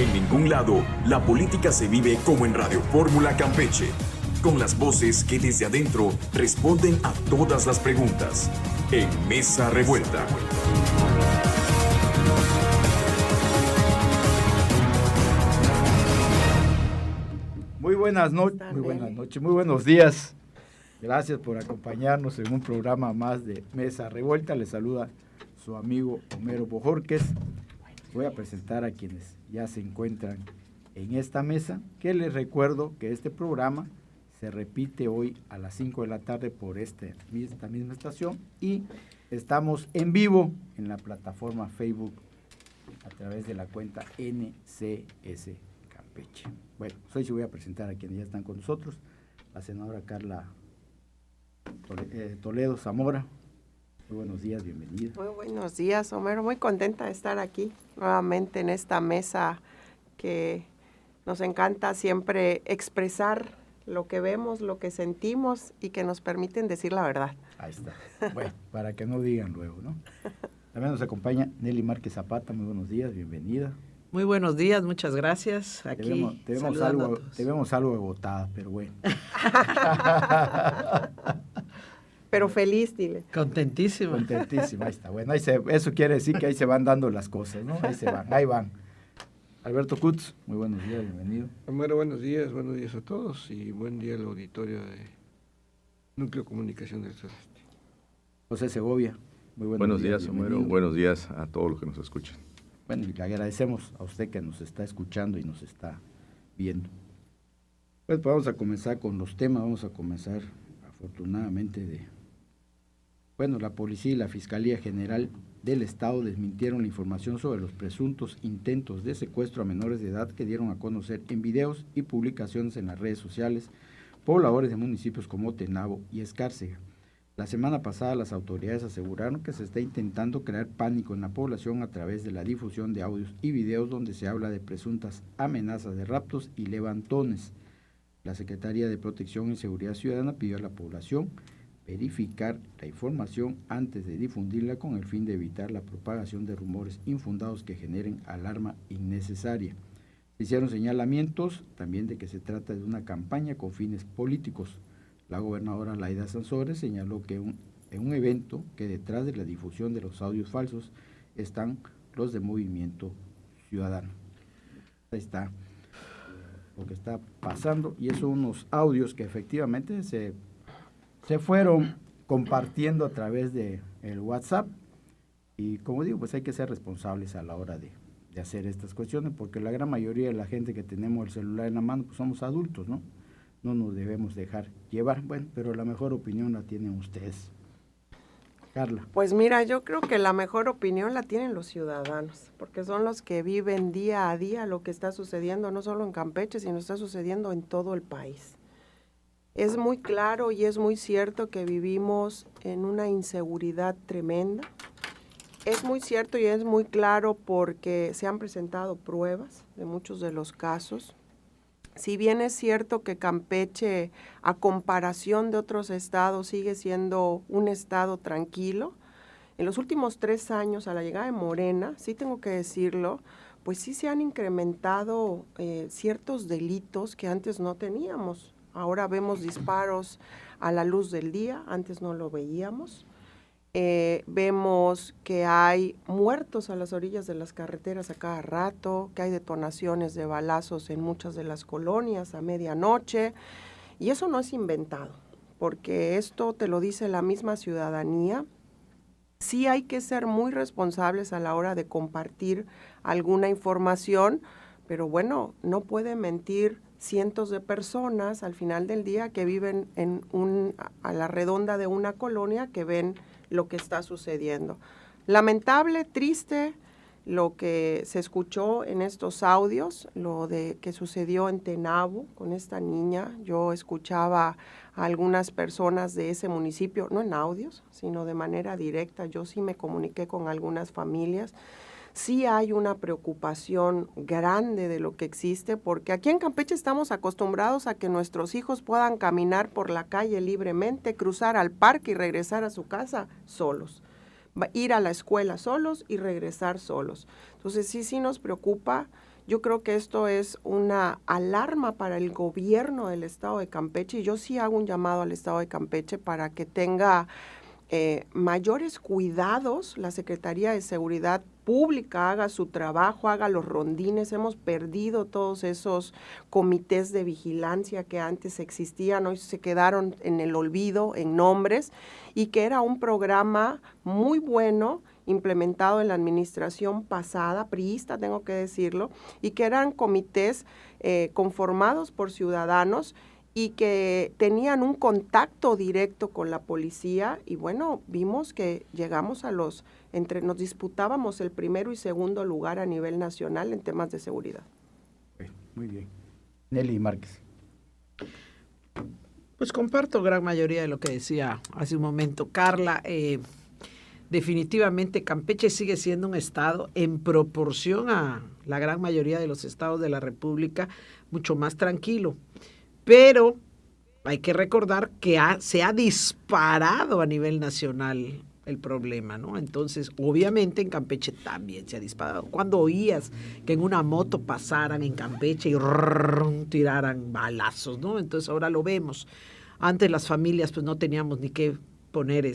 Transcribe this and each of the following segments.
En ningún lado, la política se vive como en Radio Fórmula Campeche, con las voces que desde adentro responden a todas las preguntas. En Mesa Revuelta. Muy buenas noches, muy buenos días. Gracias por acompañarnos en un programa más de Mesa Revuelta. Les saluda su amigo Homero Bojorquez. Voy a presentar a quienes ya se encuentran en esta mesa, que les recuerdo que este programa se repite hoy a las 5 de la tarde por esta misma estación y estamos en vivo en la plataforma Facebook a través de la cuenta NCS Campeche. Bueno, hoy sí voy a presentar a quienes ya están con nosotros, la senadora Carla Toledo Zamora. Muy buenos días, bienvenida. Muy buenos días, Homero. Muy contenta de estar aquí nuevamente en esta mesa que nos encanta siempre expresar lo que vemos, lo que sentimos y que nos permiten decir la verdad. Ahí está. Bueno, para que no digan luego, ¿no? También nos acompaña Nelly Márquez Zapata. Muy buenos días, bienvenida. Muy buenos días, muchas gracias. Aquí te vemos algo agotada, pero bueno. Pero feliz, dile. Contentísima. Contentísima, ahí está. Bueno, eso quiere decir que ahí se van dando las cosas, ¿no? Ahí van. Alberto Kutz, muy buenos días, bienvenido. Bueno, buenos días a todos y buen día al auditorio de Núcleo Comunicación del Sureste. José Segovia, muy buenos días, Homero. Buenos días a todos los que nos escuchan. Bueno, y le agradecemos a usted que nos está escuchando y nos está viendo. Pues vamos a comenzar con los temas, vamos a comenzar afortunadamente la Policía y la Fiscalía General del Estado desmintieron la información sobre los presuntos intentos de secuestro a menores de edad que dieron a conocer en videos y publicaciones en las redes sociales pobladores de municipios como Tenabo y Escárcega. La semana pasada las autoridades aseguraron que se está intentando crear pánico en la población a través de la difusión de audios y videos donde se habla de presuntas amenazas de raptos y levantones. La Secretaría de Protección y Seguridad Ciudadana pidió a la población verificar la información antes de difundirla con el fin de evitar la propagación de rumores infundados que generen alarma innecesaria. Se hicieron señalamientos también de que se trata de una campaña con fines políticos. La gobernadora Laida Sansores señaló que en un evento que detrás de la difusión de los audios falsos están los de Movimiento Ciudadano. Ahí está lo que está pasando y esos son unos audios que efectivamente se fueron compartiendo a través de el WhatsApp y como digo, pues hay que ser responsables a la hora de hacer estas cuestiones porque la gran mayoría de la gente que tenemos el celular en la mano pues somos adultos, ¿no? No nos debemos dejar llevar, bueno, pero la mejor opinión la tienen ustedes. Carla. Pues mira, yo creo que la mejor opinión la tienen los ciudadanos, porque son los que viven día a día lo que está sucediendo, no solo en Campeche, sino está sucediendo en todo el país. Es muy claro y es muy cierto que vivimos en una inseguridad tremenda. Es muy cierto y es muy claro porque se han presentado pruebas de muchos de los casos. Si bien es cierto que Campeche, a comparación de otros estados, sigue siendo un estado tranquilo, en los últimos 3 años, a la llegada de Morena, sí tengo que decirlo, pues sí se han incrementado ciertos delitos que antes no teníamos. Ahora vemos disparos a la luz del día, antes no lo veíamos. Vemos que hay muertos a las orillas de las carreteras a cada rato, que hay detonaciones de balazos en muchas de las colonias a medianoche, y eso no es inventado, porque esto te lo dice la misma ciudadanía. Sí hay que ser muy responsables a la hora de compartir alguna información, pero bueno, no pueden mentir cientos de personas al final del día que viven a la redonda de una colonia que ven lo que está sucediendo. Lamentable, triste lo que se escuchó en estos audios, lo de que sucedió en Tenabo con esta niña. Yo escuchaba a algunas personas de ese municipio, no en audios, sino de manera directa. Yo sí me comuniqué con algunas familias. Sí hay una preocupación grande de lo que existe, porque aquí en Campeche estamos acostumbrados a que nuestros hijos puedan caminar por la calle libremente, cruzar al parque y regresar a su casa solos, ir a la escuela solos y regresar solos. Entonces sí nos preocupa. Yo creo que esto es una alarma para el gobierno del Estado de Campeche, y yo sí hago un llamado al Estado de Campeche para que tenga mayores cuidados. La Secretaría de Seguridad Pública haga su trabajo, haga los rondines. Hemos perdido todos esos comités de vigilancia que antes existían, hoy se quedaron en el olvido, en nombres, y que era un programa muy bueno, implementado en la administración pasada, priista, tengo que decirlo, y que eran comités conformados por ciudadanos y que tenían un contacto directo con la policía, y bueno, vimos que llegamos nos disputábamos el primero y segundo lugar a nivel nacional en temas de seguridad. Muy bien. Nelly Márquez. Pues comparto gran mayoría de lo que decía hace un momento Carla. Definitivamente Campeche sigue siendo un estado, en proporción a la gran mayoría de los estados de la República, mucho más tranquilo. Pero hay que recordar que se ha disparado a nivel nacional el problema, ¿no? Entonces, obviamente en Campeche también se ha disparado. Cuando oías que en una moto pasaran en Campeche y tiraran balazos, ¿no? Entonces ahora lo vemos. Antes las familias pues no teníamos ni qué poner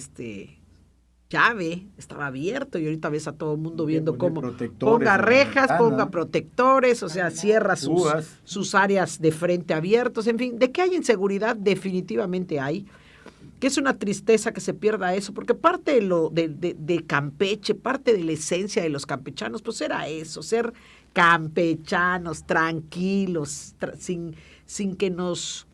llave, estaba abierto, y ahorita ves a todo el mundo viendo cómo ponga rejas, ponga protectores, o sea, cierra sus áreas de frente abiertos, en fin, de que hay inseguridad definitivamente hay, que es una tristeza que se pierda eso, porque parte de Campeche, parte de la esencia de los campechanos, pues era eso, ser campechanos, tranquilos, sin que nos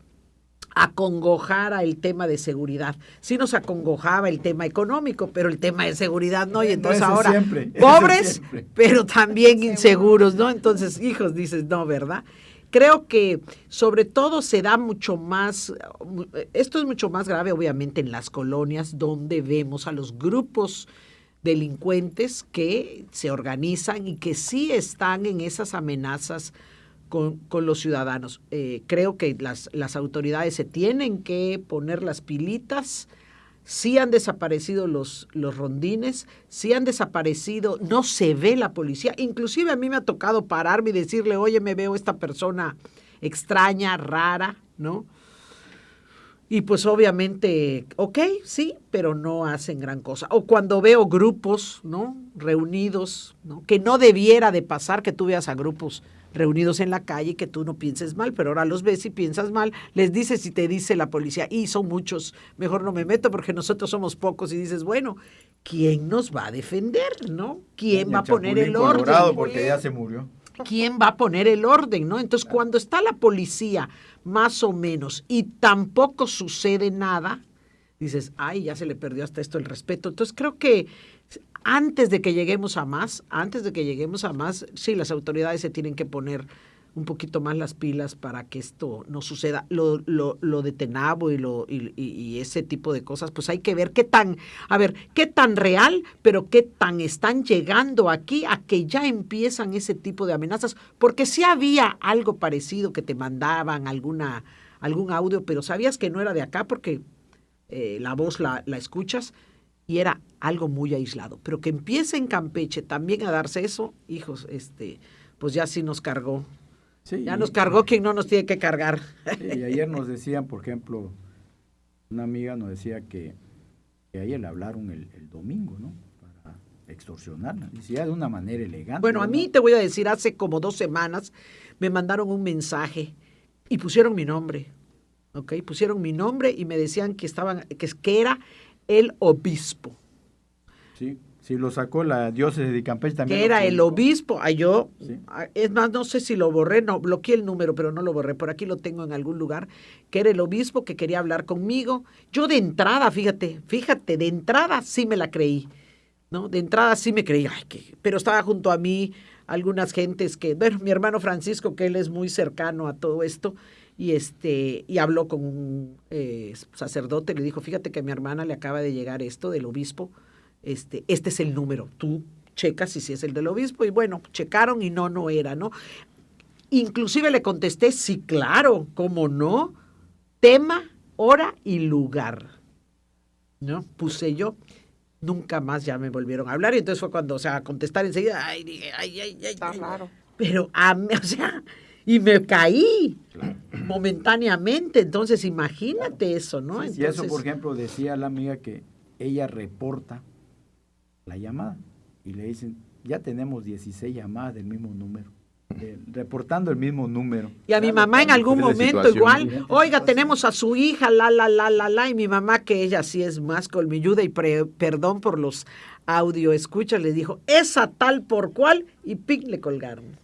acongojara el tema de seguridad. Sí nos acongojaba el tema económico, pero el tema de seguridad no, y entonces ahora pobres, pero también inseguros, ¿no? Entonces, hijos, dices, no, ¿verdad? Creo que sobre todo se da mucho más, esto es mucho más grave obviamente en las colonias, donde vemos a los grupos delincuentes que se organizan y que sí están en esas amenazas con los ciudadanos. Creo que las autoridades se tienen que poner las pilitas. Sí han desaparecido los rondines, sí han desaparecido, no se ve la policía. Inclusive a mí me ha tocado pararme y decirle, oye, me veo esta persona extraña, rara, ¿no? Y pues obviamente, ok, sí, pero no hacen gran cosa. O cuando veo grupos, ¿no?, reunidos, ¿no?, que no debiera de pasar que tú veas a grupos reunidos en la calle, que tú no pienses mal, pero ahora los ves y piensas mal, les dices y te dice la policía, y son muchos, mejor no me meto porque nosotros somos pocos, y dices, bueno, ¿quién nos va a defender, no? ¿Quién va a poner el orden? Porque ya se murió. ¿Quién va a poner el orden, no? Entonces, cuando está la policía, más o menos, y tampoco sucede nada, dices, ay, ya se le perdió hasta esto el respeto. Entonces, creo que antes de que lleguemos a más, sí, las autoridades se tienen que poner un poquito más las pilas para que esto no suceda. Lo de Tenabo y ese tipo de cosas, pues hay que ver qué tan real, pero qué tan están llegando aquí a que ya empiezan ese tipo de amenazas, porque sí había algo parecido que te mandaban algún audio, pero sabías que no era de acá porque la voz la escuchas, y era algo muy aislado, pero que empiece en Campeche también a darse eso, hijos, pues ya sí nos cargó. Sí, ya nos cargó quien no nos tiene que cargar. Sí, y ayer nos decían, por ejemplo, una amiga nos decía que a ella le hablaron el domingo, ¿no?, para extorsionarla, y decía de una manera elegante. Bueno, a mí te voy a decir, hace como 2 semanas me mandaron un mensaje y pusieron mi nombre, ¿ok? Pusieron mi nombre y me decían que era el obispo. Sí, sí, lo sacó la diócesis de Campeche también. Que era el obispo. Sí. Es más, no sé si lo borré, no, bloqueé el número, pero no lo borré, por aquí lo tengo en algún lugar, que era el obispo que quería hablar conmigo. Yo de entrada, fíjate, de entrada sí me la creí, ¿no? De entrada sí me creí, pero estaba junto a mí algunas gentes que, bueno, mi hermano Francisco, que él es muy cercano a todo esto, y habló con un sacerdote, le dijo, fíjate que a mi hermana le acaba de llegar esto del obispo, este es el número, tú checas si es el del obispo, y bueno, checaron y no era, ¿no? Inclusive le contesté, sí, claro, cómo no, tema, hora y lugar, ¿no? Puse yo, nunca más ya me volvieron a hablar, y entonces fue cuando, a contestar enseguida, ay, está raro. pero o sea, y me caí momentáneamente, entonces imagínate eso, ¿no? Sí, Entonces, y eso, por ejemplo, decía la amiga que ella reporta la llamada y le dicen, ya tenemos 16 llamadas del mismo número, reportando el mismo número. y a mi mamá en algún momento situación. igual, oiga, tenemos a su hija, y mi mamá, que ella sí es más colmilluda y perdón por los audio escucha, le dijo, esa tal por cual, y ping, le colgaron.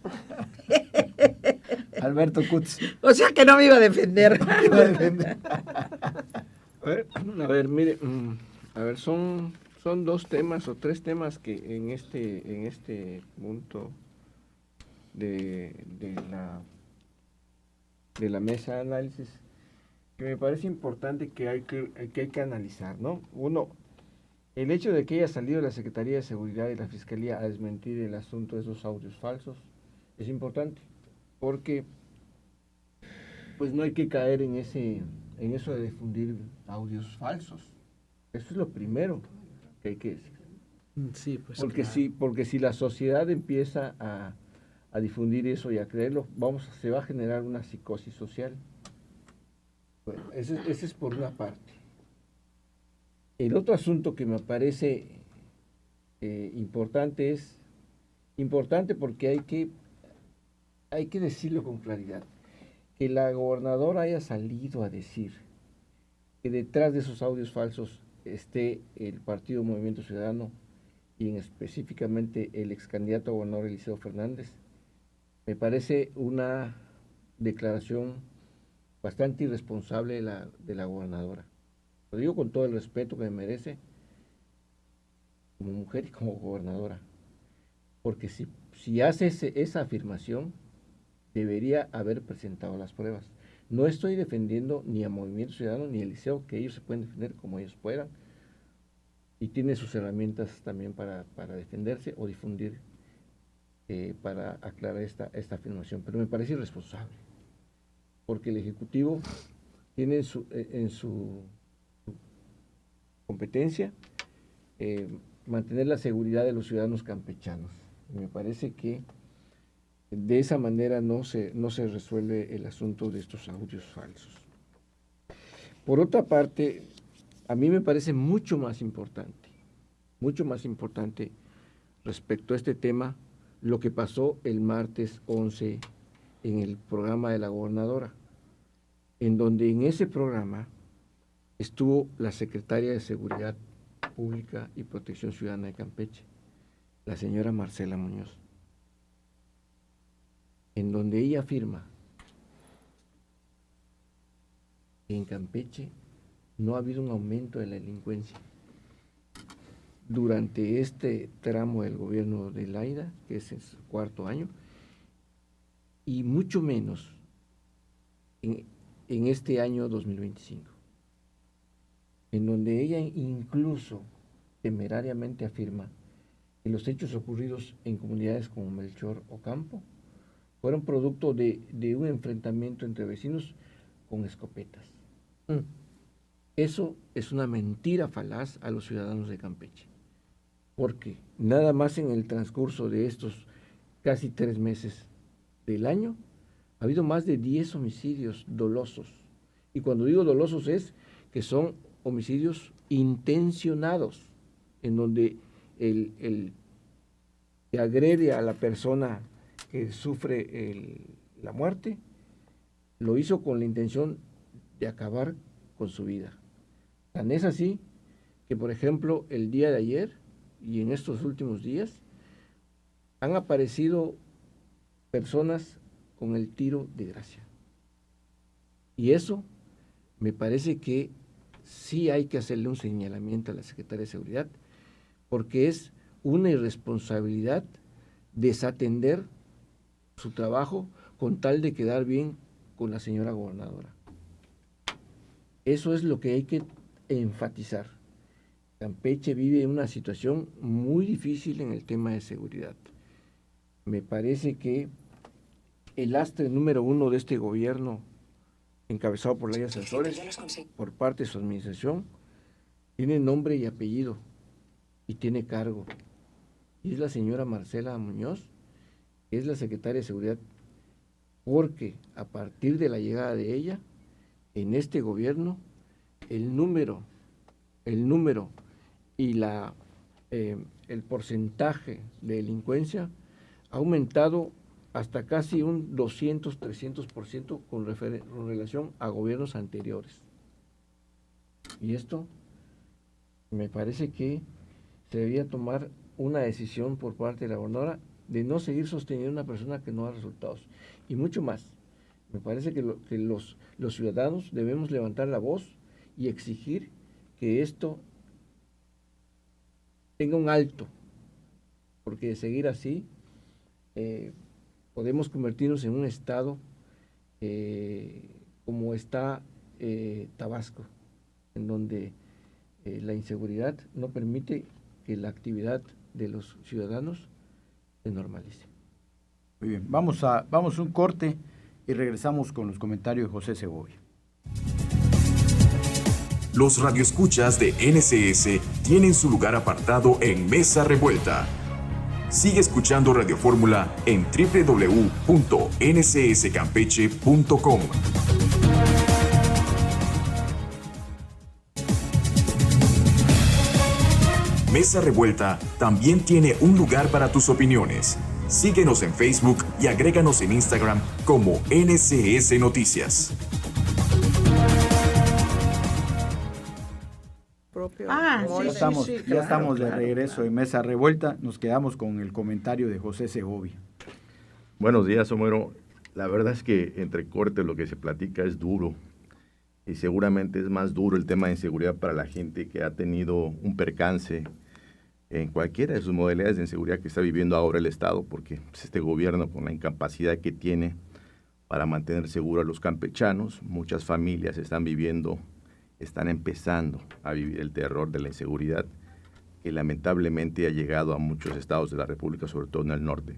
Alberto Kutz. O sea que no me iba a defender. A ver, mire, a ver, son dos temas o tres temas que en este punto de la mesa de análisis que me parece importante que hay que analizar, ¿no? Uno, el hecho de que haya salido la Secretaría de Seguridad y la Fiscalía a desmentir el asunto de esos audios falsos es importante, porque pues no hay que caer en eso de difundir audios falsos. Eso es lo primero que hay que decir. Sí, pues Porque claro. porque si la sociedad empieza a difundir eso y a creerlo, se va a generar una psicosis social. Bueno, ese es por una parte. El otro asunto que me parece importante es importante porque hay que decirlo con claridad. Que la gobernadora haya salido a decir que detrás de esos audios falsos esté el Partido Movimiento Ciudadano y específicamente el ex candidato a gobernador Eliseo Fernández, me parece una declaración bastante irresponsable de la gobernadora. Lo digo con todo el respeto que me merece como mujer y como gobernadora, porque si hace esa afirmación, debería haber presentado las pruebas. No estoy defendiendo ni a Movimiento Ciudadano ni a Eliseo, que ellos se pueden defender como ellos puedan, y tiene sus herramientas también para defenderse o difundir para aclarar esta afirmación, pero me parece irresponsable, porque el Ejecutivo tiene en su competencia mantener la seguridad de los ciudadanos campechanos. Y me parece que de esa manera no se resuelve el asunto de estos audios falsos. Por otra parte, a mí me parece mucho más importante respecto a este tema, lo que pasó el martes 11 en el programa de la gobernadora, en donde en ese programa estuvo la secretaria de Seguridad Pública y Protección Ciudadana de Campeche, la señora Marcela Muñoz, en donde ella afirma que en Campeche no ha habido un aumento de la delincuencia durante este tramo del gobierno de Laida, que es el cuarto año, y mucho menos en este año 2025, en donde ella incluso temerariamente afirma que los hechos ocurridos en comunidades como Melchor Ocampo fueron producto de un enfrentamiento entre vecinos con escopetas. Eso es una mentira falaz a los ciudadanos de Campeche, porque nada más en el transcurso de estos casi 3 meses del año ha habido más de 10 homicidios dolosos. Y cuando digo dolosos es que son homicidios intencionados, en donde el que agrede a la persona que sufre la muerte, lo hizo con la intención de acabar con su vida. Tan es así que, por ejemplo, el día de ayer y en estos últimos días han aparecido personas con el tiro de gracia. Y eso me parece que sí hay que hacerle un señalamiento a la Secretaría de Seguridad, porque es una irresponsabilidad desatender su trabajo con tal de quedar bien con la señora gobernadora. Eso es lo que hay que enfatizar. Campeche vive una situación muy difícil en el tema de seguridad. Me parece que el lastre número 1 de este gobierno, encabezado por Laida Sansores, por parte de su administración, tiene nombre y apellido y tiene cargo. Y es la señora Marcela Muñoz, que es la secretaria de Seguridad, porque a partir de la llegada de ella, en este gobierno, el número y el porcentaje de delincuencia ha aumentado hasta casi un 200-300% con relación a gobiernos anteriores. Y esto me parece que se debía tomar una decisión por parte de la gobernadora de no seguir sosteniendo a una persona que no da resultados. Y mucho más, me parece que los ciudadanos debemos levantar la voz y exigir que esto tenga un alto, porque de seguir así podemos convertirnos en un estado como está Tabasco, en donde la inseguridad no permite que la actividad de los ciudadanos se normalice. Muy bien, vamos a un corte y regresamos con los comentarios de José Segovia. Los radioescuchas de NCS tienen su lugar apartado en Mesa Revuelta. Sigue escuchando Radio Fórmula en www.ncscampeche.com. Mesa Revuelta también tiene un lugar para tus opiniones. Síguenos en Facebook y agréganos en Instagram como NCS Noticias. Ya estamos de regreso en Mesa Revuelta. Nos quedamos con el comentario de José Segovia. Buenos días, Homero. La verdad es que entre cortes lo que se platica es duro. Y seguramente es más duro el tema de inseguridad para la gente que ha tenido un percance en cualquiera de sus modalidades de inseguridad que está viviendo ahora el Estado, porque este gobierno, con la incapacidad que tiene para mantener seguro a los campechanos, muchas familias están empezando a vivir el terror de la inseguridad que lamentablemente ha llegado a muchos estados de la República, sobre todo en el norte,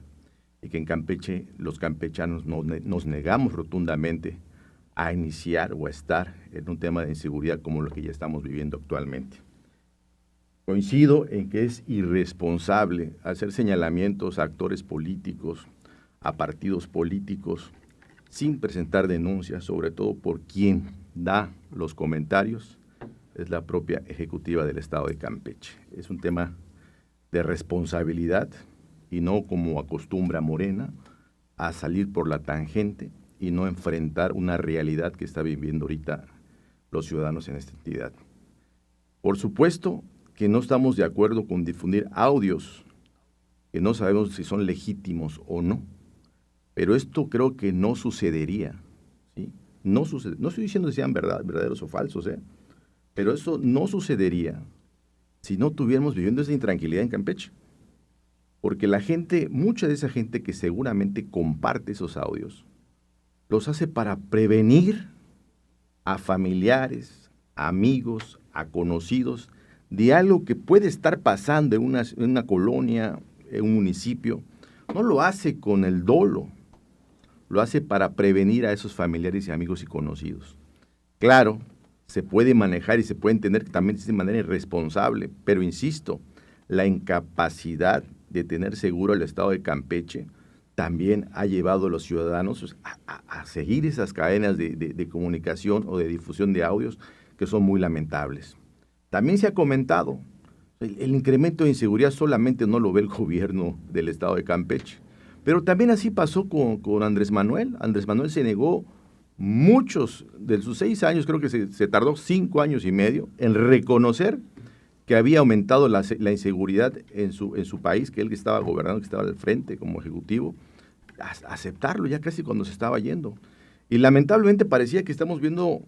y que en Campeche los campechanos nos negamos rotundamente a iniciar o a estar en un tema de inseguridad como lo que ya estamos viviendo actualmente. Coincido en que es irresponsable hacer señalamientos a actores políticos, a partidos políticos, sin presentar denuncias, sobre todo por quien da los comentarios, es la propia ejecutiva del Estado de Campeche. Es un tema de responsabilidad y no como acostumbra Morena a salir por la tangente y no enfrentar una realidad que está viviendo ahorita los ciudadanos en esta entidad. Por supuesto que no estamos de acuerdo con difundir audios que no sabemos si son legítimos o no, pero esto creo que no sucedería, ¿sí? No sucede, no estoy diciendo que sean verdaderos o falsos, pero eso no sucedería si no estuviéramos viviendo esa intranquilidad en Campeche. Porque la gente, mucha de esa gente que seguramente comparte esos audios, los hace para prevenir a familiares, a amigos, a conocidos, de algo que puede estar pasando en una colonia, en un municipio. No lo hace con el dolo, lo hace para prevenir a esos familiares y amigos y conocidos. Claro, se puede manejar y se puede entender que también es de manera irresponsable, pero insisto, la incapacidad de tener seguro el Estado de Campeche también ha llevado a los ciudadanos a seguir esas cadenas de comunicación o de difusión de audios que son muy lamentables. También se ha comentado, el incremento de inseguridad solamente no lo ve el gobierno del Estado de Campeche, pero también así pasó con Andrés Manuel. Andrés Manuel se negó muchos de sus 6 años, creo que se tardó 5 años y medio en reconocer que había aumentado la inseguridad en su país, que él que estaba gobernando, que estaba al frente como ejecutivo, aceptarlo ya casi cuando se estaba yendo. Y lamentablemente parecía que estamos viendo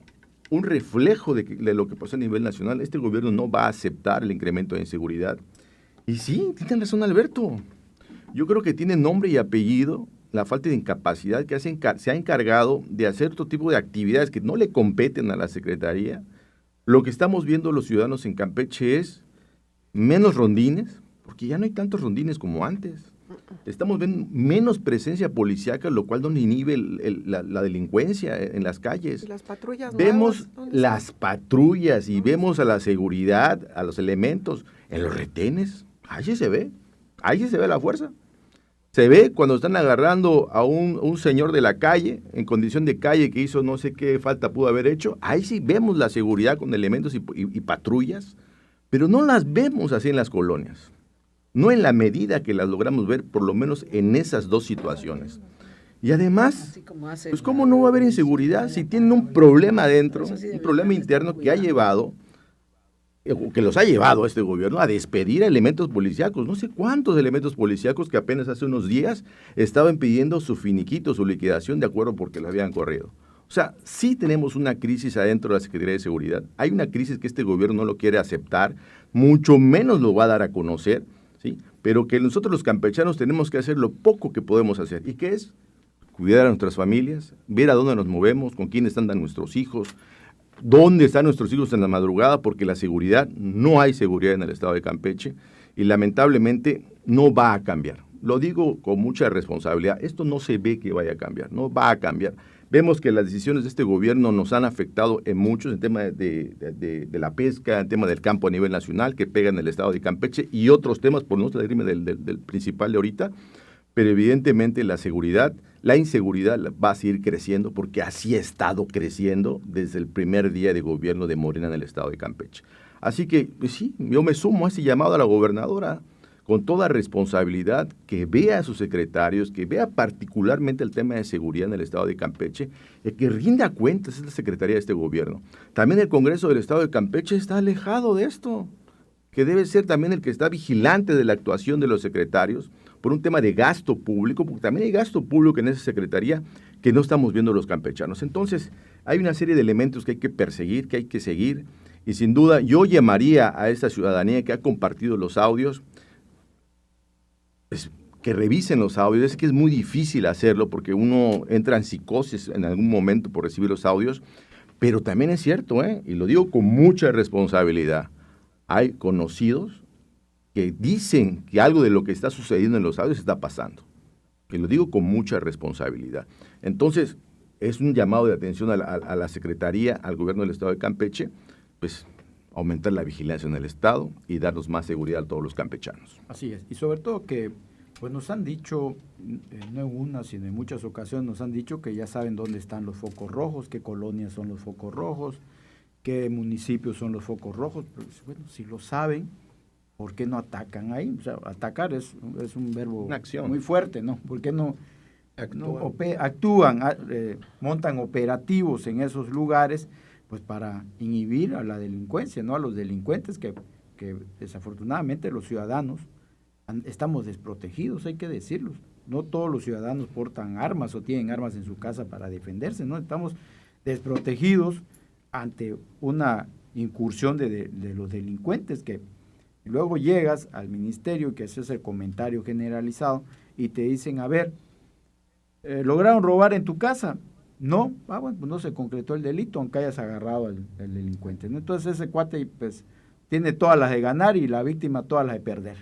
un reflejo de lo que pasó a nivel nacional. Este gobierno no va a aceptar el incremento de inseguridad. Y sí, tiene razón Alberto. Yo creo que tiene nombre y apellido la falta de incapacidad que se ha encargado de hacer otro tipo de actividades que no le competen a la Secretaría. Lo que estamos viendo los ciudadanos en Campeche es menos rondines, porque ya no hay tantos rondines como antes. Estamos viendo menos presencia policíaca, lo cual no inhibe la delincuencia en las calles. ¿Y las patrullas vemos nuevas? las patrullas y vemos a la seguridad, a los elementos, en los retenes. Ahí sí se ve la fuerza. Se ve cuando están agarrando a un señor de la calle, en condición de calle, que hizo no sé qué falta pudo haber hecho. Ahí sí vemos la seguridad con elementos y patrullas, pero no las vemos así en las colonias. No en la medida que las logramos ver, por lo menos en esas dos situaciones. Y además, pues ¿cómo no va a haber inseguridad si tienen un problema adentro, un problema interno que ha llevado, que los ha llevado este gobierno a despedir a elementos policíacos? No sé cuántos elementos policíacos que apenas hace unos días estaban pidiendo su finiquito, su liquidación de acuerdo porque lo habían corrido. O sea, sí tenemos una crisis adentro de la Secretaría de Seguridad. Hay una crisis que este gobierno no lo quiere aceptar, mucho menos lo va a dar a conocer, ¿sí? Pero que nosotros los campechanos tenemos que hacer lo poco que podemos hacer. ¿Y qué es? Cuidar a nuestras familias, ver a dónde nos movemos, con quiénes andan nuestros hijos, dónde están nuestros hijos en la madrugada, porque la seguridad, no hay seguridad en el estado de Campeche y lamentablemente no va a cambiar. Lo digo con mucha responsabilidad, esto no se ve que vaya a cambiar, no va a cambiar. Vemos que las decisiones de este gobierno nos han afectado en muchos, en tema de la pesca, en tema del campo a nivel nacional, que pega en el estado de Campeche, y otros temas, por no salirme del principal de ahorita, pero evidentemente la seguridad, la inseguridad va a seguir creciendo porque así ha estado creciendo desde el primer día de gobierno de Morena en el estado de Campeche. Así que, pues sí, yo me sumo a ese llamado a la gobernadora con toda responsabilidad, que vea a sus secretarios, que vea particularmente el tema de seguridad en el estado de Campeche, y que rinda cuentas, es la secretaría de este gobierno. También el Congreso del estado de Campeche está alejado de esto, que debe ser también el que está vigilante de la actuación de los secretarios, por un tema de gasto público, porque también hay gasto público en esa secretaría que no estamos viendo los campechanos. Entonces, hay una serie de elementos que hay que perseguir, que hay que seguir, y sin duda yo llamaría a esta ciudadanía que ha compartido los audios, pues, que revisen los audios. Es que es muy difícil hacerlo porque uno entra en psicosis en algún momento por recibir los audios, pero también es cierto, y lo digo con mucha responsabilidad, hay conocidos que dicen que algo de lo que está sucediendo en los audios está pasando. Y lo digo con mucha responsabilidad. Entonces, es un llamado de atención a la Secretaría, al gobierno del estado de Campeche, pues aumentar la vigilancia en el estado y darnos más seguridad a todos los campechanos. Así es. Y sobre todo que pues nos han dicho, no en una, sino en muchas ocasiones, nos han dicho que ya saben dónde están los focos rojos, qué colonias son los focos rojos, qué municipios son los focos rojos. Pues, bueno, si lo saben, ¿por qué no atacan ahí? O sea, atacar es un verbo muy fuerte, ¿no? ¿Por qué no actúan, montan operativos en esos lugares, pues para inhibir a la delincuencia, ¿no? A los delincuentes que desafortunadamente los ciudadanos estamos desprotegidos, hay que decirlo. No todos los ciudadanos portan armas o tienen armas en su casa para defenderse, ¿no? Estamos desprotegidos ante una incursión de los delincuentes que luego llegas al ministerio, que haces el comentario generalizado, y te dicen, a ver, ¿lograron robar en tu casa? No, bueno, pues no se concretó el delito, aunque hayas agarrado al delincuente, ¿no? Entonces ese cuate, pues, tiene todas las de ganar y la víctima todas las de perder.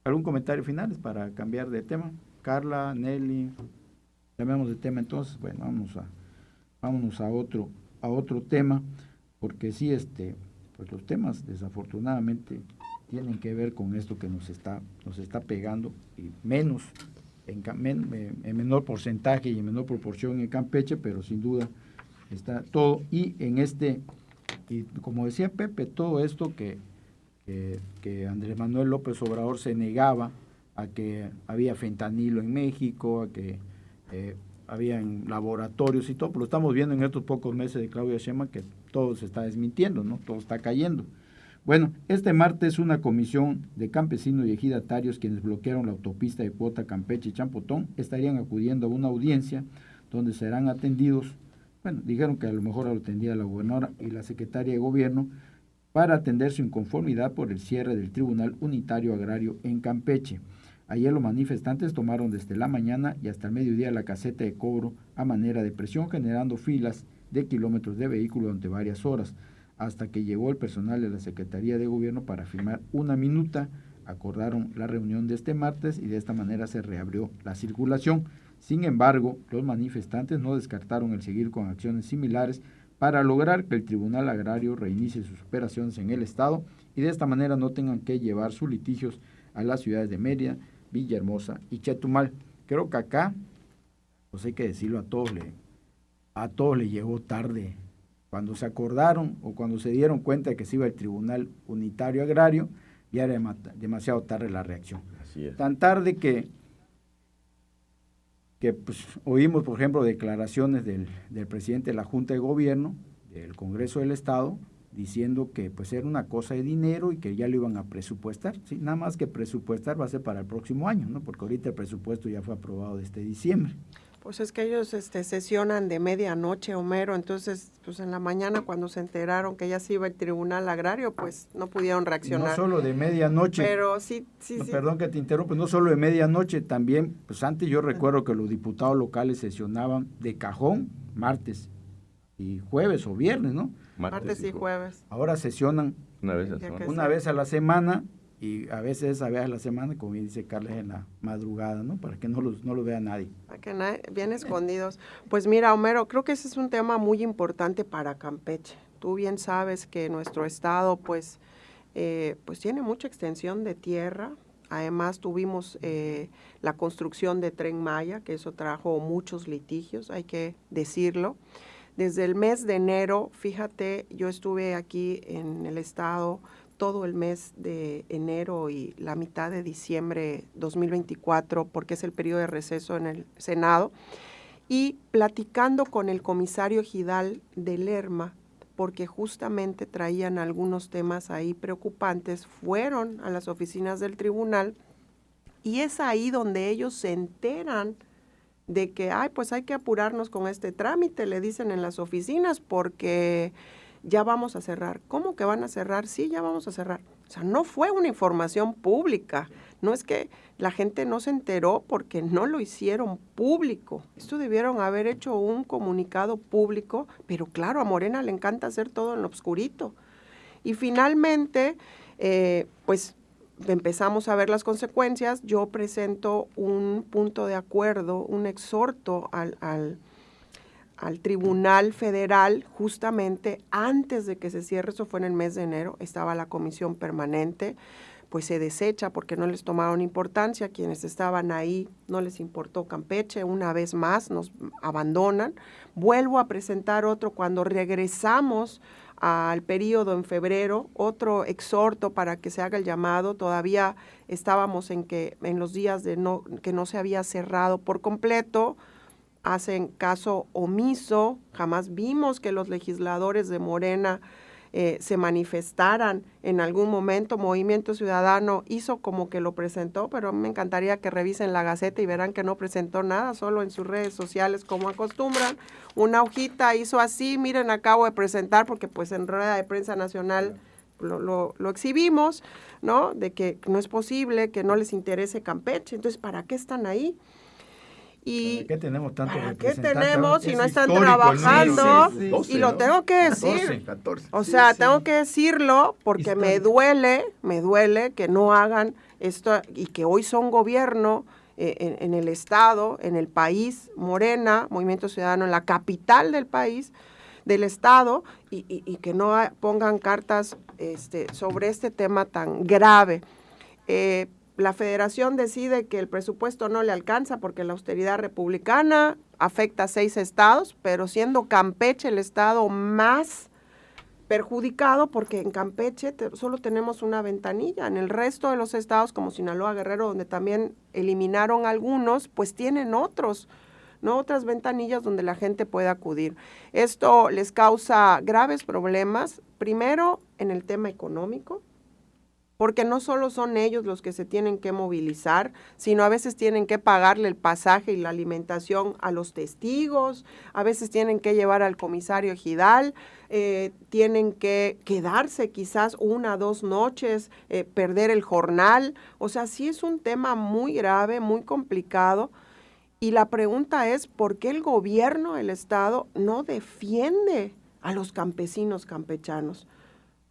¿Algún comentario final para cambiar de tema? Carla, Nelly, cambiamos de tema entonces. Bueno, vámonos a otro tema, porque sí, pues los temas desafortunadamente tienen que ver con esto que nos está pegando, y menos, en menor porcentaje y en menor proporción en Campeche, pero sin duda está todo. Y y como decía Pepe, todo esto que Andrés Manuel López Obrador se negaba a que había fentanilo en México, a que había en laboratorios y todo, pero lo estamos viendo en estos pocos meses de Claudia Sheinbaum que todo se está desmintiendo, ¿no? Todo está cayendo. Bueno, este martes una comisión de campesinos y ejidatarios quienes bloquearon la autopista de Cuota Campeche y Champotón estarían acudiendo a una audiencia donde serán atendidos, bueno, dijeron que a lo mejor lo atendía la gobernadora y la secretaria de gobierno, para atender su inconformidad por el cierre del Tribunal Unitario Agrario en Campeche. Ayer los manifestantes tomaron desde la mañana y hasta el mediodía la caseta de cobro a manera de presión, generando filas de kilómetros de vehículos durante varias horas, hasta que llegó el personal de la Secretaría de Gobierno para firmar una minuta. Acordaron la reunión de este martes y de esta manera se reabrió la circulación. Sin embargo, los manifestantes no descartaron el seguir con acciones similares para lograr que el Tribunal Agrario reinicie sus operaciones en el Estado y de esta manera no tengan que llevar sus litigios a las ciudades de Mérida, Villahermosa y Chetumal. Creo que acá, pues hay que decirlo, a todos le llegó tarde. Cuando se acordaron o cuando se dieron cuenta de que se iba el Tribunal Unitario Agrario, ya era demasiado tarde la reacción. Así es. Tan tarde que pues, oímos, por ejemplo, declaraciones del presidente de la Junta de Gobierno, del Congreso del Estado, diciendo que pues era una cosa de dinero y que ya lo iban a presupuestar. Sí, nada más que presupuestar va a ser para el próximo año, ¿no? Porque ahorita el presupuesto ya fue aprobado desde diciembre. Pues es que ellos sesionan de medianoche, Homero, entonces pues en la mañana cuando se enteraron que ya se iba el Tribunal Agrario, pues no pudieron reaccionar. No solo de medianoche. Pero sí. Perdón que te interrumpa, no solo de medianoche, también, pues antes yo recuerdo que los diputados locales sesionaban de cajón martes y jueves o viernes, ¿no? Martes y jueves. Ahora sesionan Una vez a la semana y a veces esa vez a la semana, como bien dice Carla, en la madrugada, ¿no? Para que no los vea nadie. Para que bien escondidos. Pues mira, Homero, creo que ese es un tema muy importante para Campeche. Tú bien sabes que nuestro estado, pues tiene mucha extensión de tierra. Además tuvimos la construcción de Tren Maya, que eso trajo muchos litigios, hay que decirlo. Desde el mes de enero, fíjate, yo estuve aquí en el estado todo el mes de enero y la mitad de diciembre 2024, porque es el periodo de receso en el Senado, y platicando con el comisario Gidal de Lerma, porque justamente traían algunos temas ahí preocupantes, fueron a las oficinas del tribunal y es ahí donde ellos se enteran de que, pues hay que apurarnos con este trámite, le dicen en las oficinas, porque ya vamos a cerrar. ¿Cómo que van a cerrar? Sí, ya vamos a cerrar. O sea, no fue una información pública. No es que la gente no se enteró porque no lo hicieron público. Esto debieron haber hecho un comunicado público, pero claro, a Morena le encanta hacer todo en lo oscurito. Y finalmente, pues empezamos a ver las consecuencias. Yo presento un punto de acuerdo, un exhorto al Tribunal Federal justamente antes de que se cierre. Eso fue en el mes de enero, estaba la comisión permanente, pues se desecha porque no les tomaron importancia, quienes estaban ahí no les importó Campeche, una vez más nos abandonan. Vuelvo a presentar otro cuando regresamos al periodo en febrero, otro exhorto para que se haga el llamado. Todavía estábamos en los días que no se había cerrado por completo, hacen caso omiso, jamás vimos que los legisladores de Morena se manifestaran en algún momento. Movimiento Ciudadano hizo como que lo presentó, pero me encantaría que revisen la Gaceta y verán que no presentó nada, solo en sus redes sociales como acostumbran, una hojita hizo así, miren, acabo de presentar, porque pues en rueda de prensa nacional lo exhibimos, ¿no? De que no es posible, que no les interese Campeche, entonces ¿para qué están ahí? Y ¿para qué tenemos tanto ¿para qué representante? tenemos si Es no están histórico, trabajando? sí, 12, y lo ¿no? tengo que decir. 14. O sea, tengo que decirlo porque me duele que no hagan esto y que hoy son gobierno en el estado, en el país, Morena, Movimiento Ciudadano, en la capital del país, del estado, y que no pongan cartas sobre este tema tan grave. La federación decide que el presupuesto no le alcanza porque la austeridad republicana afecta a 6 estados, pero siendo Campeche el estado más perjudicado, porque en Campeche solo tenemos una ventanilla. En el resto de los estados, como Sinaloa, Guerrero, donde también eliminaron algunos, pues tienen otros, ¿no? Otras ventanillas donde la gente puede acudir. Esto les causa graves problemas, primero en el tema económico, porque no solo son ellos los que se tienen que movilizar, sino a veces tienen que pagarle el pasaje y la alimentación a los testigos, a veces tienen que llevar al comisario Gidal, tienen que quedarse quizás 1 o 2 noches, perder el jornal. O sea, sí es un tema muy grave, muy complicado. Y la pregunta es, ¿por qué el gobierno del estado no defiende a los campesinos campechanos?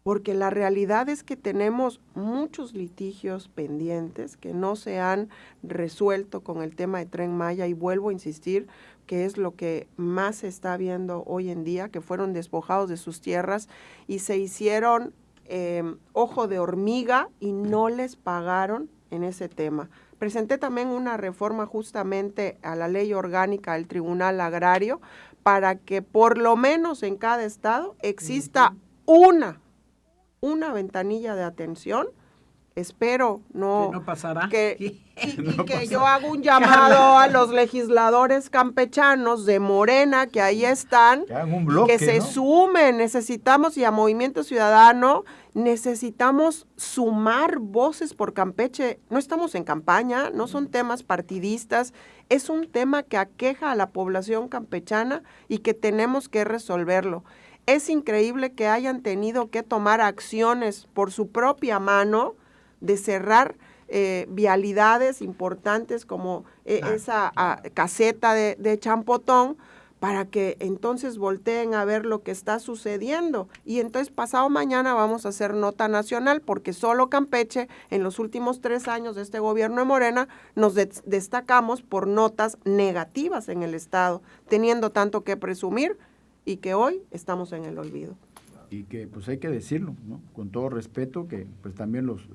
Porque la realidad es que tenemos muchos litigios pendientes que no se han resuelto con el tema de Tren Maya, y vuelvo a insistir que es lo que más se está viendo hoy en día, que fueron despojados de sus tierras y se hicieron ojo de hormiga y no les pagaron en ese tema. presenté también una reforma justamente a la ley orgánica del Tribunal Agrario para que por lo menos en cada estado exista una ventanilla de atención. Espero no, que no pasará. Que yo hago un llamado a los legisladores campechanos de Morena que ahí están, Que hagan un bloque, que se ¿no? sumen. Necesitamos, y a Movimiento Ciudadano, necesitamos sumar voces por Campeche. No estamos en campaña, no son temas partidistas, es un tema que aqueja a la población campechana y que tenemos que resolverlo. Es increíble que hayan tenido que tomar acciones por su propia mano de cerrar vialidades importantes como esa caseta de Champotón, para que entonces volteen a ver lo que está sucediendo. Y entonces pasado mañana vamos a hacer nota nacional, porque solo Campeche en los últimos 3 años de este gobierno de Morena nos destacamos por notas negativas en el estado, teniendo tanto que presumir y que hoy estamos en el olvido. Y que pues hay que decirlo, ¿no? Con todo respeto, que pues también los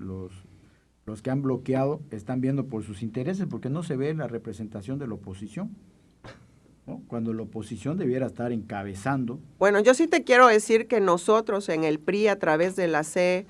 que han bloqueado están viendo por sus intereses, porque no se ve la representación de la oposición, ¿no? Cuando la oposición debiera estar encabezando. Bueno, yo sí te quiero decir que nosotros en el PRI, a través de la CNC,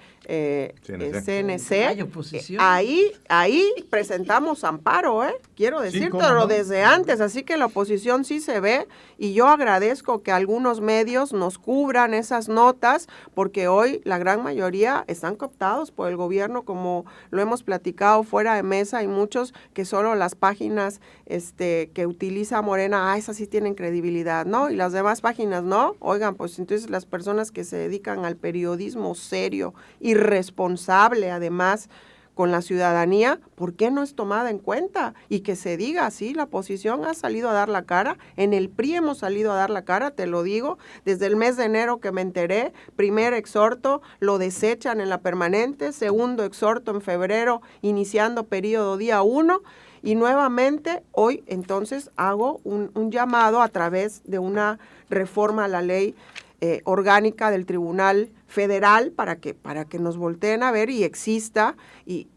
Hay oposición. ahí presentamos amparo, quiero decírtelo cómo no. desde antes, así que la oposición sí se ve, y yo agradezco que algunos medios nos cubran esas notas, porque hoy la gran mayoría están cooptados por el gobierno, como lo hemos platicado fuera de mesa. Hay muchos que solo las páginas que utiliza Morena, esas sí tienen credibilidad, ¿no? Y las demás páginas no. Oigan, pues entonces las personas que se dedican al periodismo serio y responsable, además, con la ciudadanía, ¿por qué no es tomada en cuenta? Y que se diga, sí, la oposición ha salido a dar la cara, en el PRI hemos salido a dar la cara, te lo digo, desde el mes de enero que me enteré, primer exhorto, lo desechan en la permanente, segundo exhorto en febrero, iniciando periodo día 1, y nuevamente hoy entonces hago un llamado a través de una reforma a la ley orgánica del Tribunal Federal para que nos volteen a ver y exista y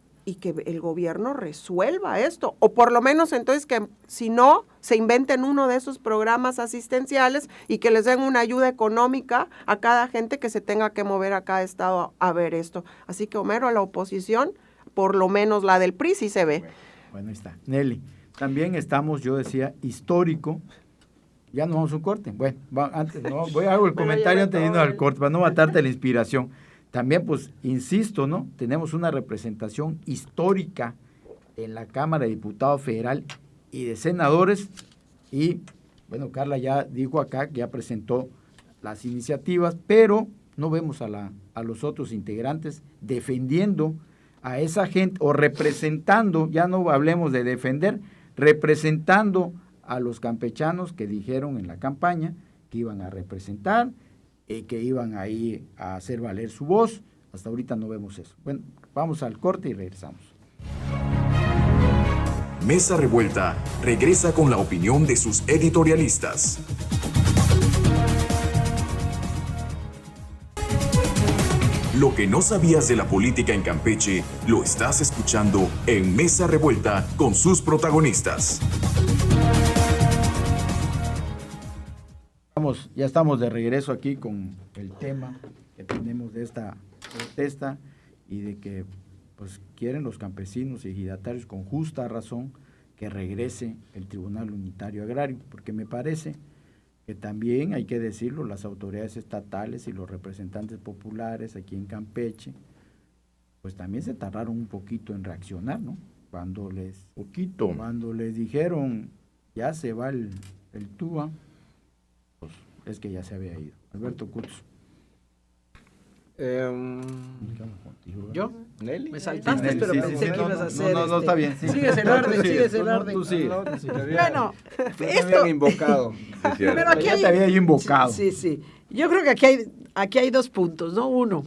que el gobierno resuelva esto, o por lo menos entonces que si no, se inventen uno de esos programas asistenciales y que les den una ayuda económica a cada gente que se tenga que mover a cada estado a ver esto. Así que, Homero, a la oposición, por lo menos la del PRI sí se ve. Bueno, ahí está. Nelly, también estamos, yo decía, histórico. Ya nos vamos a un corte. Bueno, antes, no, voy a hacer el comentario antes de irnos al corte, para no matarte la inspiración. También, pues, insisto, ¿no? Tenemos una representación histórica en la Cámara de Diputados Federal y de Senadores. Y, bueno, Carla ya dijo acá que ya presentó las iniciativas, pero no vemos a los otros integrantes defendiendo a esa gente, o representando, ya no hablemos de defender, representando a los campechanos que dijeron en la campaña que iban a representar y que iban ahí a hacer valer su voz. Hasta ahorita no vemos eso. Bueno, vamos al corte y regresamos. Mesa Revuelta regresa con la opinión de sus editorialistas. Lo que no sabías de la política en Campeche, lo estás escuchando en Mesa Revuelta con sus protagonistas. Ya estamos de regreso aquí con el tema que tenemos de esta protesta y de que pues quieren los campesinos y ejidatarios con justa razón que regrese el Tribunal Unitario Agrario, porque me parece que también, hay que decirlo, las autoridades estatales y los representantes populares aquí en Campeche, pues también se tardaron un poquito en reaccionar, ¿no? Cuando les dijeron, ya se va el TUA, pues es que ya se había ido. Alberto Cutz. ¿Yo? Nelly. Me saltaste, Nelly, pero sí, pensé sí, que no, ibas a hacer. no, está bien. Sí. Sigues el orden, sigues el No, orden. tú sí. Bueno, Me esto, habían invocado. pero aquí Ya te había yo invocado. Sí. Yo creo que aquí hay 2 puntos, ¿no? Uno,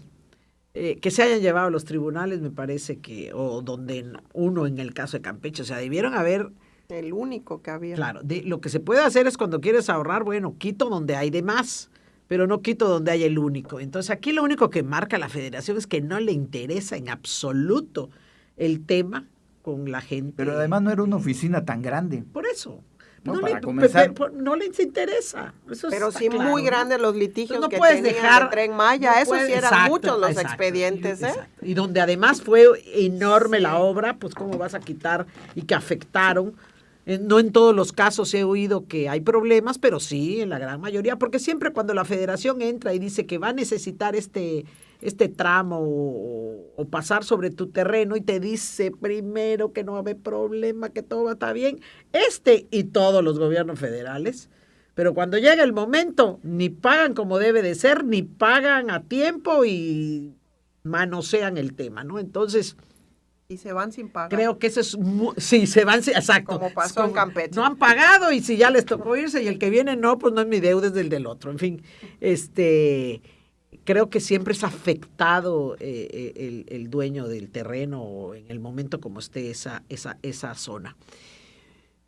que se hayan llevado a los tribunales, me parece que, o donde uno en el caso de Campeche, o sea, debieron haber. El único que había. Claro, lo que se puede hacer es cuando quieres ahorrar, bueno, quito donde hay de más, pero no quito donde hay el único. Entonces aquí lo único que marca la federación es que no le interesa en absoluto el tema con la gente. Pero además no era una oficina tan grande. Por eso. No, No, para comenzar. no les interesa. Eso Pero está sí claro, muy ¿no? grandes los litigios No que puedes tenían dejar de Tren Maya, no esos puedes- sí eran exacto, muchos los exacto, expedientes, ¿eh? exacto. Y donde además fue enorme Sí. la obra, pues cómo vas a quitar y que afectaron. No en todos los casos he oído que hay problemas, pero sí, en la gran mayoría, porque siempre cuando la federación entra y dice que va a necesitar este tramo o pasar sobre tu terreno y te dice primero que no va a haber problema, que todo va a estar bien, y todos los gobiernos federales, pero cuando llega el momento, ni pagan como debe de ser, ni pagan a tiempo y manosean el tema, ¿no? Entonces, Y se van sin pagar. creo que eso es, sí, se van, exacto. Como pasó en Campeche. No han pagado y si ya les tocó irse y el que viene no, pues no es mi deuda, es del otro. En fin, creo que siempre es afectado el dueño del terreno en el momento como esté esa zona.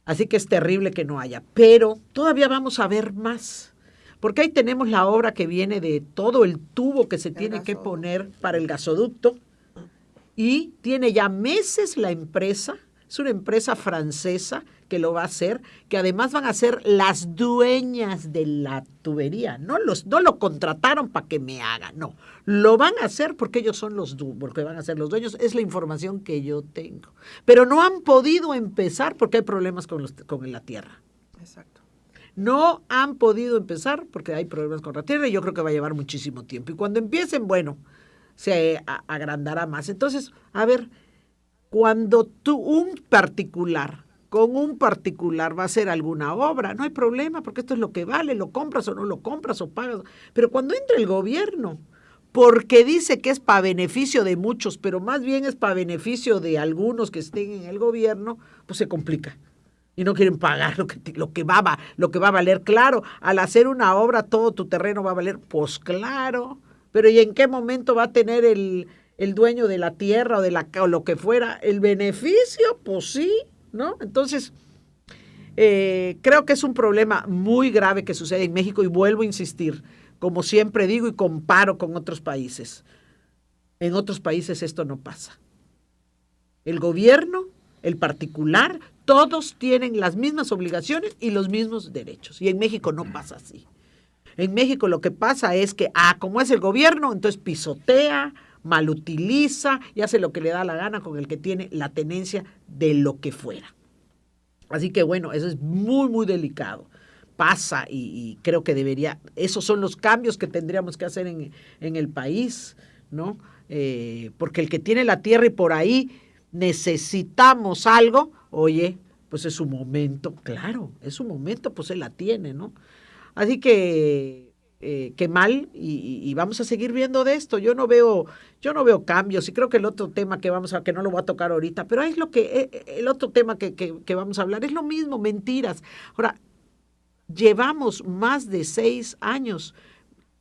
Así que es terrible que no haya, pero todavía vamos a ver más. Porque ahí tenemos la obra que viene de todo el tubo que se tiene que gasoducto. poner para el gasoducto. Y tiene ya meses la empresa, es una empresa francesa que lo va a hacer, que además van a ser las dueñas de la tubería. No lo contrataron para que me hagan, no. Lo van a hacer porque ellos son porque van a ser los dueños. Es la información que yo tengo. Pero no han podido empezar porque hay problemas con la tierra. Exacto. No han podido empezar porque hay problemas con la tierra y yo creo que va a llevar muchísimo tiempo. Y cuando empiecen, bueno, se agrandará más. Entonces, a ver, cuando con un particular va a hacer alguna obra, no hay problema, porque esto es lo que vale, lo compras o no lo compras o pagas. Pero cuando entra el gobierno, porque dice que es para beneficio de muchos, pero más bien es para beneficio de algunos que estén en el gobierno, pues se complica. Y no quieren pagar lo que va a valer. Claro, al hacer una obra todo tu terreno va a valer, pues claro. Pero ¿y en qué momento va a tener el dueño de la tierra o lo que fuera el beneficio? Pues sí, ¿no? Entonces, creo que es un problema muy grave que sucede en México y vuelvo a insistir, como siempre digo y comparo con otros países. En otros países esto no pasa. El gobierno, el particular, todos tienen las mismas obligaciones y los mismos derechos. Y en México no pasa así. En México lo que pasa es que, como es el gobierno, entonces pisotea, malutiliza y hace lo que le da la gana con el que tiene la tenencia de lo que fuera. Así que bueno, eso es muy, muy delicado. Pasa y creo que esos son los cambios que tendríamos que hacer en el país, ¿no? Porque el que tiene la tierra y por ahí necesitamos algo, oye, pues es su momento, claro, es su momento, pues él la tiene, ¿no? Así que mal y vamos a seguir viendo de esto. Yo no veo cambios y creo que el otro tema que no lo voy a tocar ahorita, pero es el otro tema que vamos a hablar es lo mismo, mentiras. Ahora, llevamos más de 6 años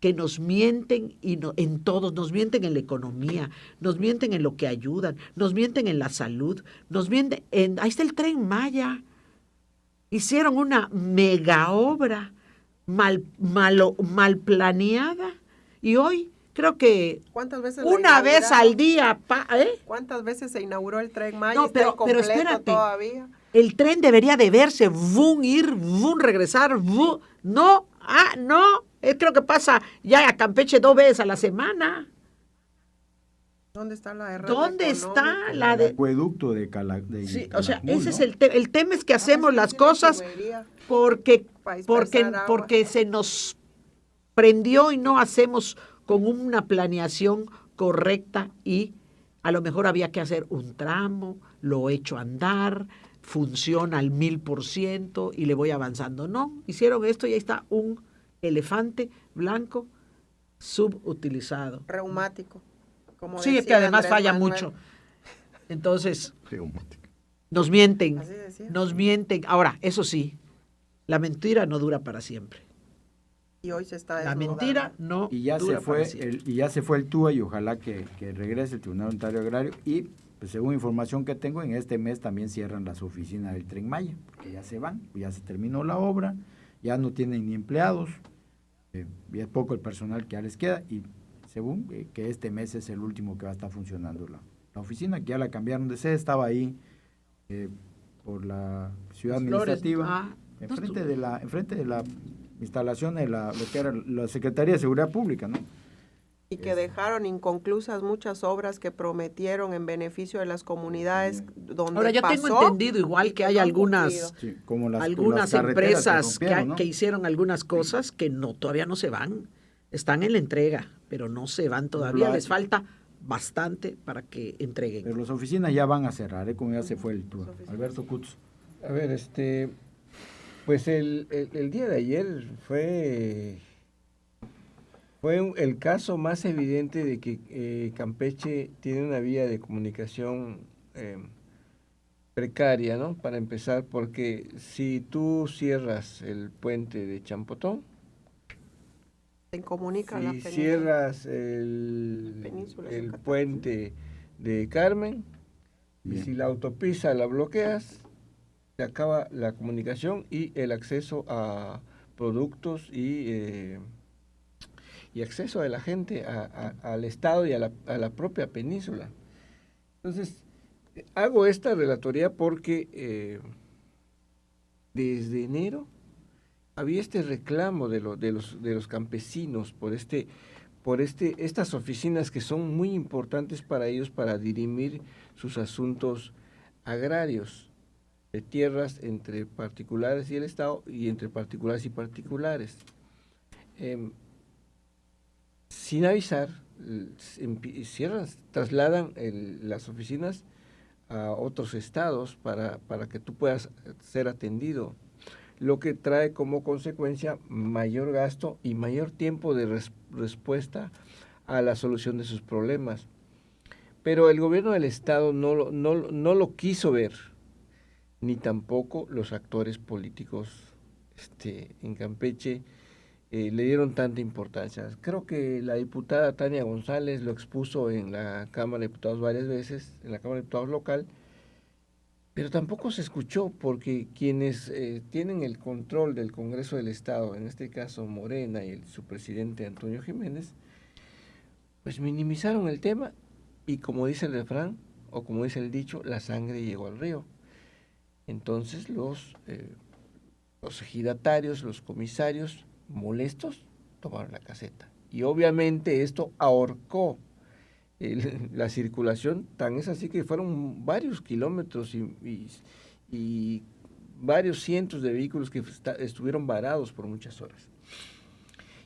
que nos mienten en todos, nos mienten en la economía, nos mienten en lo que ayudan, nos mienten en la salud, nos mienten ahí está el Tren Maya. Hicieron una mega obra mal planeada y hoy creo que ¿Cuántas veces una vez al día, ¿Cuántas veces se inauguró el Tren Maya? No, Está pero incompleto espérate. todavía. El tren debería de verse, ir, regresar, no, no, creo que pasa ya a Campeche 2 veces a la semana. ¿Dónde está la red ¿Dónde está económica? la El acueducto de Sí, o sea, Calakmul, ese ¿no? es el tema es que hacemos las cosas porque se nos prendió y no hacemos con una planeación correcta y a lo mejor había que hacer un tramo, lo echo a andar, funciona al 1000% y le voy avanzando. No, hicieron esto y ahí está un elefante blanco subutilizado. Reumático. Como Sí, es que decía además Andrés falla Manuel. mucho. Entonces, Reumático. nos mienten, Así decía. nos mienten. Ahora, eso sí, la mentira no dura para siempre. Y hoy se está La desnudando. mentira no Y ya dura se fue para siempre. y ya se fue el TUA y ojalá que regrese el Tribunal Unitario Agrario y pues según información que tengo en este mes también cierran las oficinas del Tren Maya porque ya se van, ya se terminó la obra, ya no tienen ni empleados, y es poco el personal que ya les queda y según que este mes es el último que va a estar funcionando la oficina, que ya la cambiaron de sede, estaba ahí por la ciudad Las Flores. administrativa, enfrente de la instalación de lo que era la Secretaría de Seguridad Pública, ¿no? Y que dejaron inconclusas muchas obras que prometieron en beneficio de las comunidades donde Ahora, yo pasó, tengo entendido igual que y hay no han algunas, cumplido. Sí, como algunas las carreteras empresas rompieron, ¿no? que hicieron algunas cosas que todavía no se van. Están en la entrega, pero no se van todavía. Les falta bastante para que entreguen. Pero las oficinas ya van a cerrar, como ya se fue el tour. Alberto Cutz. A ver, pues el día de ayer fue el caso más evidente de que Campeche tiene una vía de comunicación precaria, ¿no? Para empezar, porque si tú cierras el puente de Champotón, Se comunica la si península. cierras Península de el Yucatán. puente de Carmen, y Bien. si la autopista la bloqueas, se acaba la comunicación y el acceso a productos y acceso de la gente al Estado y a la propia península. Entonces, hago esta relatoría porque desde enero había este reclamo de los campesinos por estas oficinas que son muy importantes para ellos para dirimir sus asuntos agrarios de tierras entre particulares y el Estado y entre particulares y particulares. Sin avisar, trasladan las oficinas a otros estados para que tú puedas ser atendido, lo que trae como consecuencia mayor gasto y mayor tiempo de respuesta a la solución de sus problemas. Pero el gobierno del estado no lo quiso ver, ni tampoco los actores políticos en Campeche le dieron tanta importancia. Creo que la diputada Tania González lo expuso en la Cámara de Diputados varias veces, en la Cámara de Diputados local, pero tampoco se escuchó porque quienes tienen el control del Congreso del Estado, en este caso Morena y su presidente Antonio Jiménez, pues minimizaron el tema y como dice el refrán, o como dice el dicho, la sangre llegó al río. Entonces los ejidatarios, los comisarios, molestos, tomaron la caseta. Y obviamente esto ahorcó la circulación, tan es así que fueron varios kilómetros y varios cientos de vehículos que estuvieron varados por muchas horas.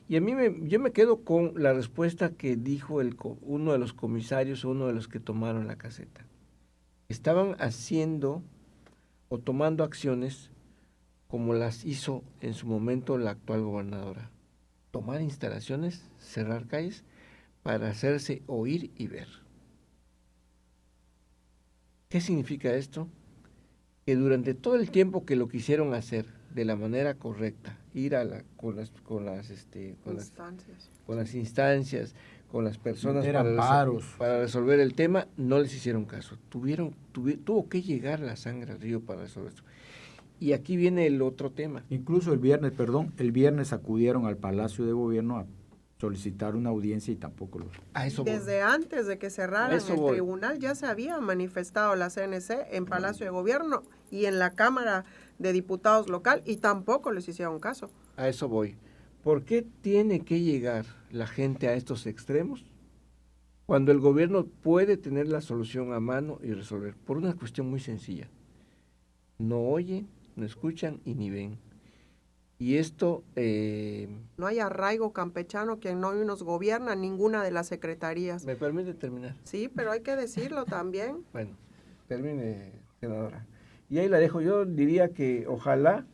Y a mí yo me quedo con la respuesta que dijo uno de los comisarios, uno de los que tomaron la caseta. Estaban haciendo o tomando acciones como las hizo en su momento la actual gobernadora. Tomar instalaciones, cerrar calles, para hacerse oír y ver. ¿Qué significa esto? Que durante todo el tiempo que lo quisieron hacer de la manera correcta, ir con las instancias, con las personas para resolver el tema, no les hicieron caso. Tuvo que llegar la sangre al río para resolver esto. Y aquí viene el otro tema. Incluso el viernes acudieron al Palacio de Gobierno a solicitar una audiencia y tampoco lo... Desde antes de que cerraran el tribunal ya se había manifestado la CNC en Palacio de Gobierno y en la Cámara de Diputados local y tampoco les hicieron caso. A eso voy. ¿Por qué tiene que llegar la gente a estos extremos cuando el gobierno puede tener la solución a mano y resolver? Por una cuestión muy sencilla. No oyen, no escuchan y ni ven. Y esto... No hay arraigo campechano que no nos gobierna ninguna de las secretarías. ¿Me permite terminar? Sí, pero hay que decirlo también. Bueno, termine, senadora. Y ahí la dejo. Yo diría que ojalá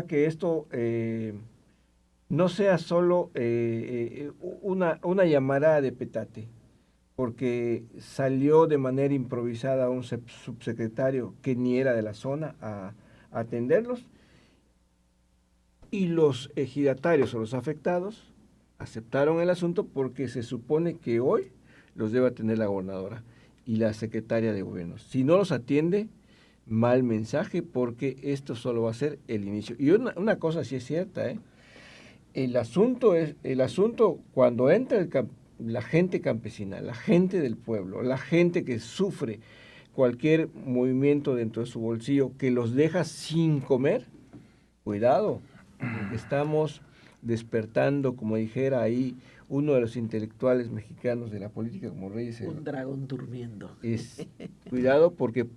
que esto no sea solo una llamada de petate, porque salió de manera improvisada un subsecretario que ni era de la zona a atenderlos, y los ejidatarios o los afectados aceptaron el asunto porque se supone que hoy los debe atender la gobernadora y la secretaria de gobierno. Si no los atiende, mal mensaje, porque esto solo va a ser el inicio. Y una cosa sí es cierta, el asunto cuando entra la gente campesina, la gente del pueblo, la gente que sufre cualquier movimiento dentro de su bolsillo que los deja sin comer, cuidado, porque estamos despertando, como dijera ahí uno de los intelectuales mexicanos de la política como Reyes. Un dragón durmiendo. Cuidado porque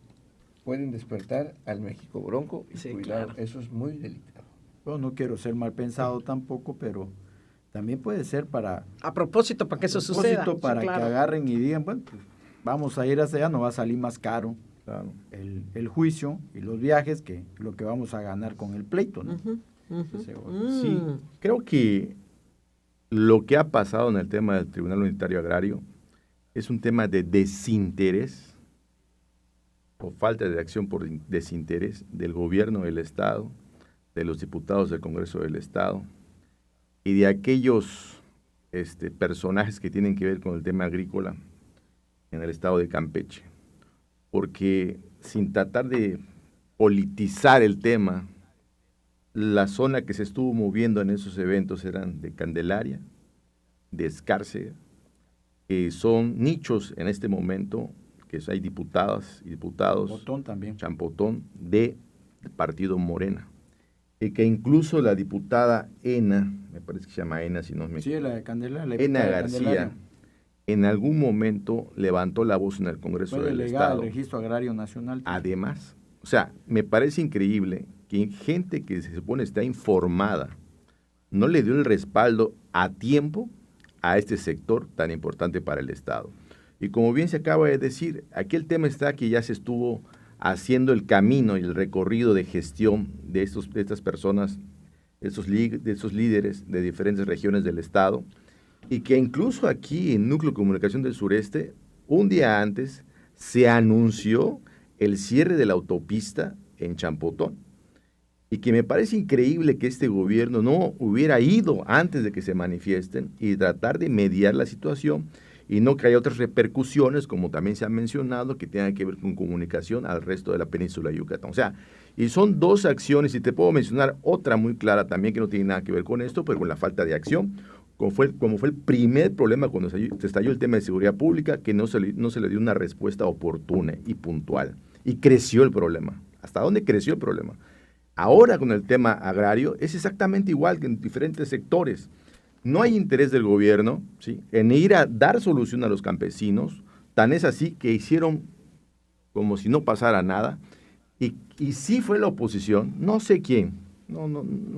pueden despertar al México bronco y Sí, cuidado, claro. eso es muy delicado. Yo no quiero ser mal pensado tampoco, pero también puede ser para A propósito, para que eso suceda. Sí, para claro. que agarren y digan, bueno, pues vamos a ir hacia allá, no va a salir más caro Claro. el juicio y los viajes que lo que vamos a ganar con el pleito, ¿no? Ujú, ujú. Entonces, Sí, creo que lo que ha pasado en el tema del Tribunal Unitario Agrario es un tema de desinterés o falta de acción por desinterés del gobierno del Estado, de los diputados del Congreso del Estado y de aquellos personajes que tienen que ver con el tema agrícola en el estado de Campeche. Porque sin tratar de politizar el tema, la zona que se estuvo moviendo en esos eventos eran de Candelaria, de Escárcega, que son nichos en este momento, que hay diputadas y diputados, Botón también. Champotón, de Partido Morena. Y que incluso la diputada Ena, me parece que se llama Ena, si no me Sí, la de Candelaria. la Ena diputada de García, Candelaria. en algún momento levantó la voz en el Congreso Fue del delegada Estado. del Registro Agrario Nacional. Además, o sea, me parece increíble que gente que se supone está informada no le dio el respaldo a tiempo a este sector tan importante para el Estado. Y como bien se acaba de decir, aquí el tema está que ya se estuvo haciendo el camino y el recorrido de gestión de estas personas, de esos líderes de diferentes regiones del Estado, y que incluso aquí en Núcleo de Comunicación del Sureste, un día antes, se anunció el cierre de la autopista en Champotón. Y que me parece increíble que este gobierno no hubiera ido antes de que se manifiesten y tratar de mediar la situación y no que haya otras repercusiones, como también se ha mencionado, que tengan que ver con comunicación al resto de la península de Yucatán. O sea, y son dos acciones, y te puedo mencionar otra muy clara también que no tiene nada que ver con esto, pero con la falta de acción, como fue el primer problema cuando se estalló el tema de seguridad pública, que no se le dio una respuesta oportuna y puntual. Y creció el problema. ¿Hasta dónde creció el problema? Ahora con el tema agrario es exactamente igual que en diferentes sectores. No hay interés del gobierno, ¿sí?, en ir a dar solución a los campesinos, tan es así que hicieron como si no pasara nada, y sí fue la oposición, no sé quién, no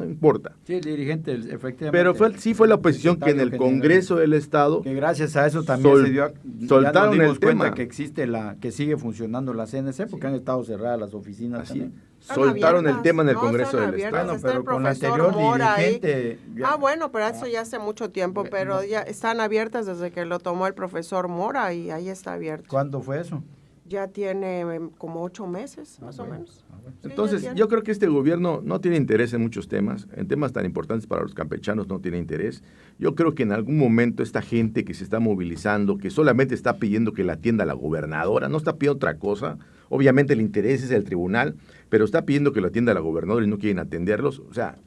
importa. Sí, el dirigente, efectivamente. Pero sí fue la oposición que en el Congreso del Estado que gracias a eso también se dio soltaron ya nos dimos el cuenta tema. que existe que sigue funcionando la CNC, porque han estado cerradas las oficinas Así, también. soltaron el tema en el No, Congreso están del abiertas. Estado. Bueno, Está pero el con la profesor anterior Mora ahí. dirigente. Bueno, pero eso ya hace mucho tiempo, pero ya están abiertas desde que lo tomó el profesor Mora y ahí está abierto. ¿Cuándo fue eso? Ya tiene como 8 meses, más o menos. Sí, Entonces, ya tiene. yo creo que este gobierno no tiene interés en muchos temas, en temas tan importantes para los campechanos no tiene interés. Yo creo que en algún momento esta gente que se está movilizando, que solamente está pidiendo que la atienda la gobernadora, no está pidiendo otra cosa, obviamente el interés es el tribunal, pero está pidiendo que lo atienda la gobernadora y no quieren atenderlos. O sea,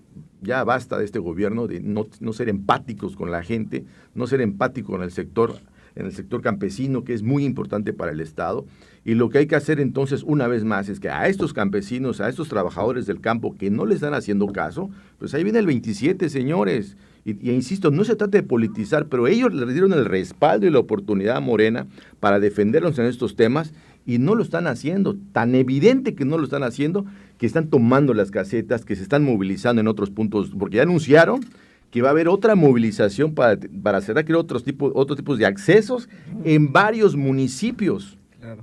ya basta de este gobierno de no ser empáticos con la gente, no ser empático con el sector, en el sector campesino, que es muy importante para el Estado. Y lo que hay que hacer entonces, una vez más, es que a estos campesinos, a estos trabajadores del campo que no les están haciendo caso, pues ahí viene el 27, señores. Y insisto, no se trata de politizar, pero ellos le dieron el respaldo y la oportunidad a Morena para defenderlos en estos temas y no lo están haciendo. Tan evidente que no lo están haciendo, que están tomando las casetas, que se están movilizando en otros puntos, porque ya anunciaron que va a haber otra movilización para hacer otros tipos de accesos en varios municipios,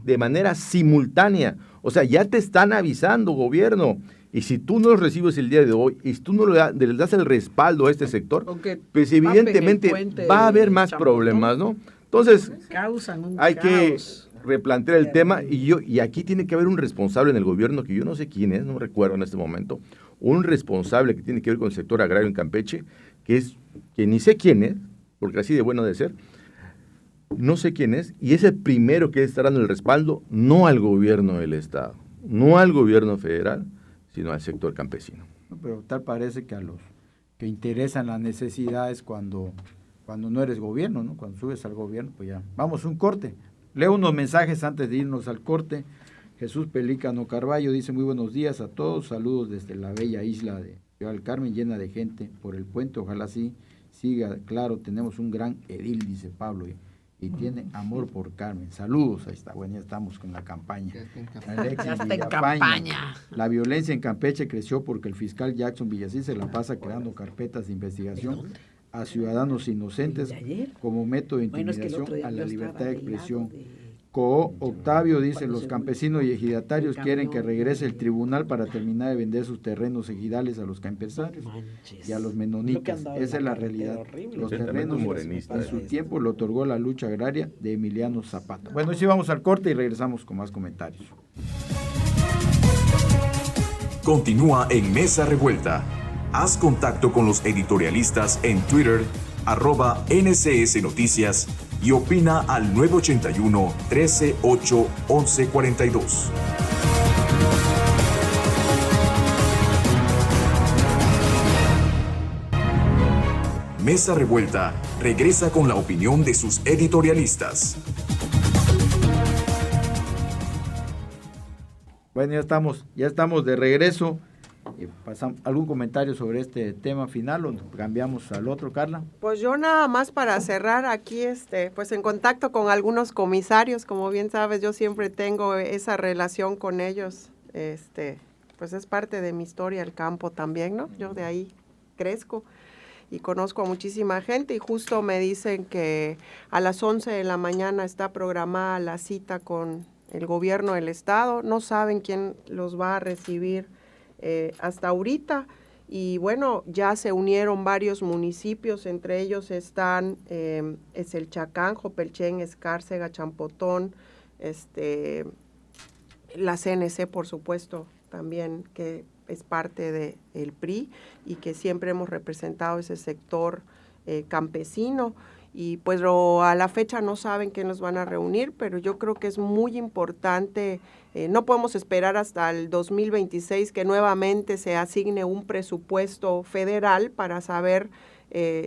de manera simultánea. O sea, ya te están avisando, gobierno. Y si tú no los recibes el día de hoy, y si tú no le das el respaldo a este sector, Aunque pues tapen el evidentemente puente va a haber más Champotón. problemas, ¿no? Entonces, Causan un hay que caos. replantear el tema y aquí tiene que haber un responsable en el gobierno, que yo no sé quién es, no recuerdo en este momento, un responsable que tiene que ver con el sector agrario en Campeche, que ni sé quién es, porque así de bueno de ser, no sé quién es, y es el primero que está dando el respaldo, no al gobierno del Estado, no al gobierno federal, sino al sector campesino. No, pero tal parece que a los que interesan las necesidades cuando no eres gobierno, ¿no? Cuando subes al gobierno, pues ya, vamos, un corte. Leo unos mensajes antes de irnos al corte. Jesús Pelícano Carballo dice: muy buenos días a todos, saludos desde la bella isla de Ciudad del Carmen, llena de gente por el puente, ojalá así siga, claro, tenemos un gran edil, dice Pablo, y tiene amor por Carmen. Saludos, ahí está, bueno, ya estamos con la campaña. Ya está en campaña. La violencia en Campeche creció porque el fiscal Jackson Villasí se la pasa creando carpetas de investigación a ciudadanos inocentes como método de intimidación a la libertad de expresión. Octavio dice: los campesinos y ejidatarios quieren que regrese el tribunal para terminar de vender sus terrenos ejidales a los campesinos y a los menonitas. Esa es la realidad. Los terrenos en su tiempo lo otorgó la lucha agraria de Emiliano Zapata. Bueno, sí, vamos al corte y regresamos con más comentarios. Continúa en Mesa Revuelta. Haz contacto con los editorialistas en Twitter, @NCS Noticias, y opina al 981-13-8-1142. Mesa Revuelta regresa con la opinión de sus editorialistas. Bueno, ya estamos de regreso. Pasamos, ¿algún comentario sobre este tema final o cambiamos al otro, Carla? Pues yo nada más para cerrar aquí, pues en contacto con algunos comisarios, como bien sabes, yo siempre tengo esa relación con ellos, pues es parte de mi historia el campo también, ¿no? Yo de ahí crezco y conozco a muchísima gente, y justo me dicen que a las 11 de la mañana está programada la cita con el gobierno del estado, no saben quién los va a recibir hasta ahorita, y bueno, ya se unieron varios municipios, entre ellos están es el Chacán, Jopelchen, Escárcega, Champotón, la CNC, por supuesto, también, que es parte del PRI y que siempre hemos representado ese sector campesino. Y pues a la fecha no saben quién los van a reunir, pero yo creo que es muy importante, no podemos esperar hasta el 2026 que nuevamente se asigne un presupuesto federal para saber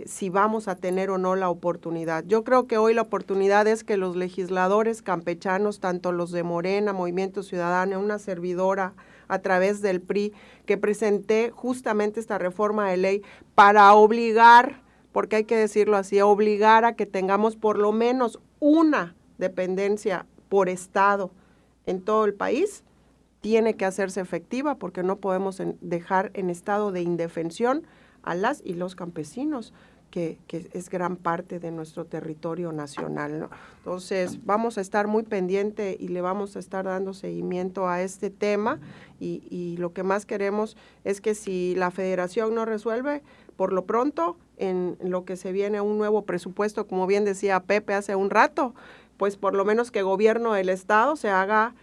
si vamos a tener o no la oportunidad. Yo creo que hoy la oportunidad es que los legisladores campechanos, tanto los de Morena, Movimiento Ciudadano, una servidora a través del PRI, que presenté justamente esta reforma de ley para obligar, porque hay que decirlo así, obligar a que tengamos por lo menos una dependencia por estado en todo el país, tiene que hacerse efectiva, porque no podemos dejar en estado de indefensión a las y los campesinos, que es gran parte de nuestro territorio nacional, ¿no? Entonces, vamos a estar muy pendiente y le vamos a estar dando seguimiento a este tema, y lo que más queremos es que si la federación no resuelve, por lo pronto, en lo que se viene un nuevo presupuesto, como bien decía Pepe hace un rato, pues por lo menos que el gobierno del estado se haga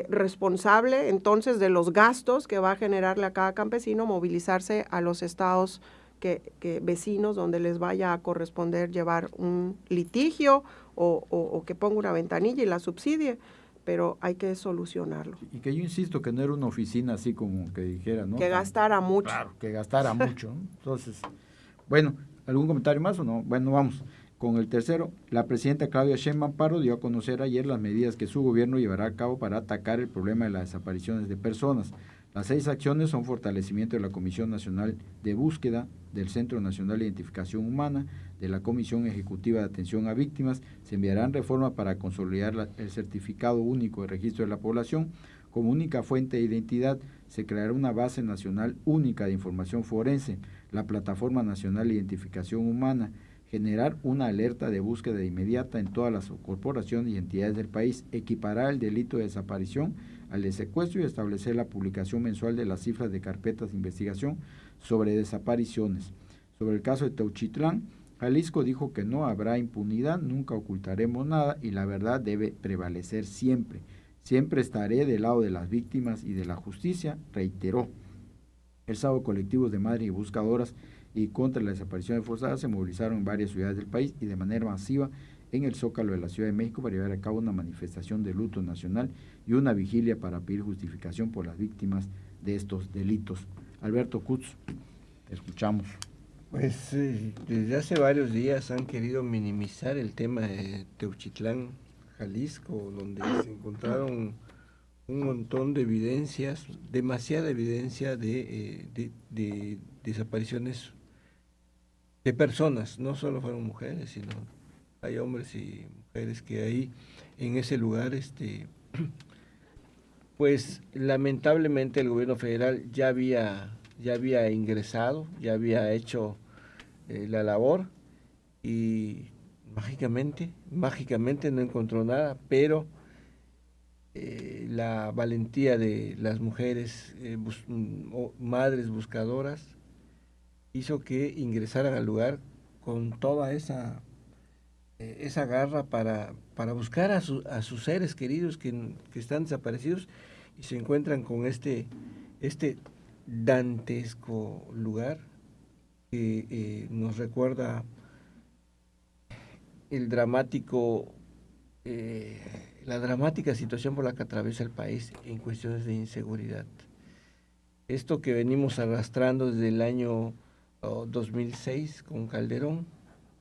responsable entonces de los gastos que va a generarle a cada campesino movilizarse a los estados que vecinos donde les vaya a corresponder llevar un litigio o que ponga una ventanilla y la subsidie, pero hay que solucionarlo. Y que yo insisto que no era una oficina así como que dijera, ¿no? Que gastara mucho. Claro, que gastara mucho, ¿no? Entonces, bueno, ¿algún comentario más o no? Bueno, vamos con el tercero. La presidenta Claudia Sheinbaum Pardo dio a conocer ayer las medidas que su gobierno llevará a cabo para atacar el problema de las desapariciones de personas. Las 6 acciones son fortalecimiento de la Comisión Nacional de Búsqueda, del Centro Nacional de Identificación Humana, de la Comisión Ejecutiva de Atención a Víctimas. Se enviarán reformas para consolidar el certificado único de registro de la población. Como única fuente de identidad, se creará una base nacional única de información forense, la Plataforma Nacional de Identificación Humana, generar una alerta de búsqueda inmediata en todas las corporaciones y entidades del país, equiparar el delito de desaparición al de secuestro y establecer la publicación mensual de las cifras de carpetas de investigación sobre desapariciones. Sobre el caso de Teuchitlán, Jalisco dijo que no habrá impunidad, nunca ocultaremos nada y la verdad debe prevalecer siempre. Siempre estaré del lado de las víctimas y de la justicia, reiteró. El sábado, colectivos de madres y buscadoras y contra la desaparición forzada se movilizaron en varias ciudades del país y de manera masiva en el Zócalo de la Ciudad de México para llevar a cabo una manifestación de luto nacional y una vigilia para pedir justificación por las víctimas de estos delitos. Alberto Kutz, te escuchamos. Pues desde hace varios días han querido minimizar el tema de Teuchitlán, Jalisco, donde se encontraron un montón de evidencias, demasiada evidencia de desapariciones de personas. No solo fueron mujeres, sino hay hombres y mujeres que ahí en ese lugar, pues lamentablemente el gobierno federal ya había ingresado, ya había hecho la labor y mágicamente no encontró nada, pero la valentía de las mujeres, madres buscadoras, hizo que ingresaran al lugar con toda esa garra para buscar a sus seres queridos que están desaparecidos y se encuentran con este dantesco lugar que nos recuerda la dramática situación por la que atraviesa el país en cuestiones de inseguridad. Esto que venimos arrastrando desde el año 2006 con Calderón,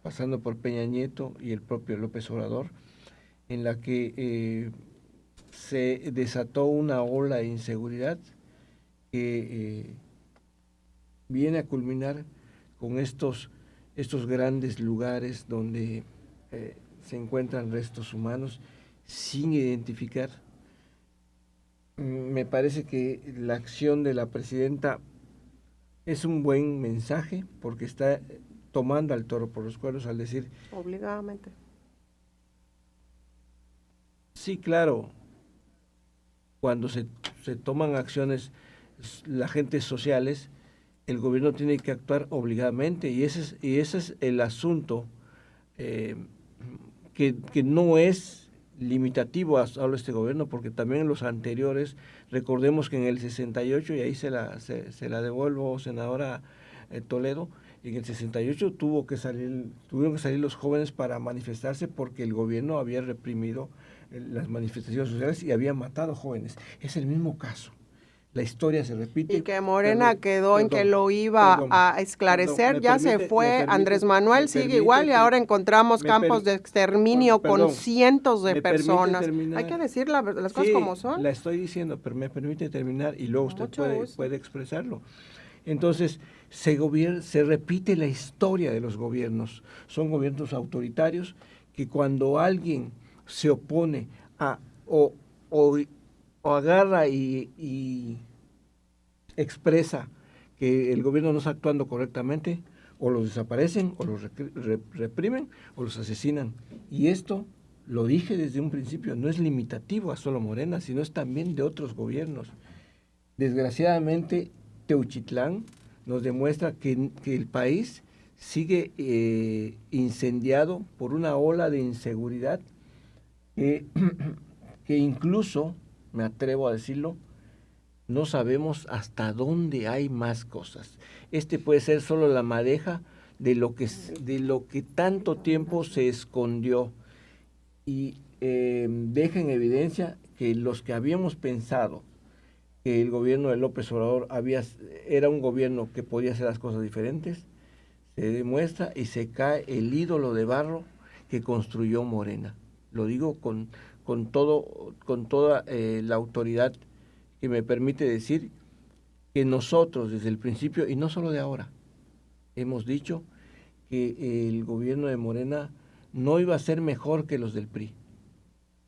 pasando por Peña Nieto y el propio López Obrador, en la que se desató una ola de inseguridad que viene a culminar con estos grandes lugares donde se encuentran restos humanos sin identificar. Me parece que la acción de la presidenta es un buen mensaje porque está tomando al toro por los cuernos al decir... Obligadamente. Sí, claro, cuando se toman acciones las agentes sociales, el gobierno tiene que actuar obligadamente y ese es el asunto que no es limitativo a solo este gobierno, porque también en los anteriores, recordemos que en el 68, y ahí se la devuelvo, senadora Toledo, en el 68 tuvieron que salir los jóvenes para manifestarse porque el gobierno había reprimido las manifestaciones sociales y había matado jóvenes. Es el mismo caso. La historia se repite. Y que Morena quedó en que lo iba a esclarecer, ya se fue. Andrés Manuel sigue igual y ahora encontramos campos de exterminio con cientos de personas. Hay que decir las cosas como son. La estoy diciendo, pero me permite terminar y luego usted puede expresarlo. Entonces, se repite la historia de los gobiernos. Son gobiernos autoritarios que cuando alguien se opone o agarra y expresa que el gobierno no está actuando correctamente, o los desaparecen, o los reprimen, o los asesinan. Y esto, lo dije desde un principio, no es limitativo a solo Morena, sino es también de otros gobiernos. Desgraciadamente, Teuchitlán nos demuestra que el país sigue incendiado por una ola de inseguridad que incluso, me atrevo a decirlo, no sabemos hasta dónde hay más cosas. Puede ser solo la madeja de lo que tanto tiempo se escondió y deja en evidencia que los que habíamos pensado que el gobierno de López Obrador era un gobierno que podía hacer las cosas diferentes, se demuestra y se cae el ídolo de barro que construyó Morena. Lo digo con toda la autoridad que me permite decir que nosotros desde el principio, y no solo de ahora, hemos dicho que el gobierno de Morena no iba a ser mejor que los del PRI,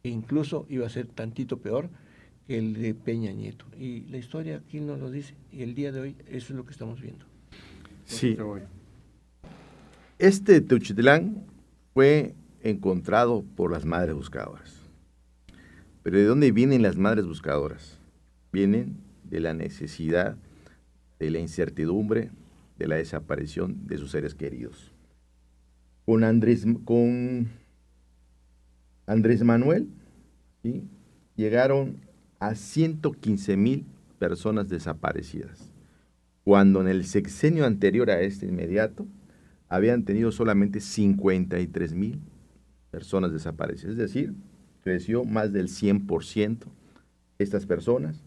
e incluso iba a ser tantito peor que el de Peña Nieto. Y la historia aquí nos lo dice, y el día de hoy eso es lo que estamos viendo. Sí. Este Teuchitlán fue encontrado por las madres buscadoras. Pero ¿de dónde vienen las madres buscadoras? Vienen de la necesidad, de la incertidumbre, de la desaparición de sus seres queridos. Con Andrés Manuel, ¿sí?, llegaron a 115,000 personas desaparecidas, cuando en el sexenio anterior a este inmediato habían tenido solamente 53,000 personas desaparecidas, es decir, creció más del 100% estas personas,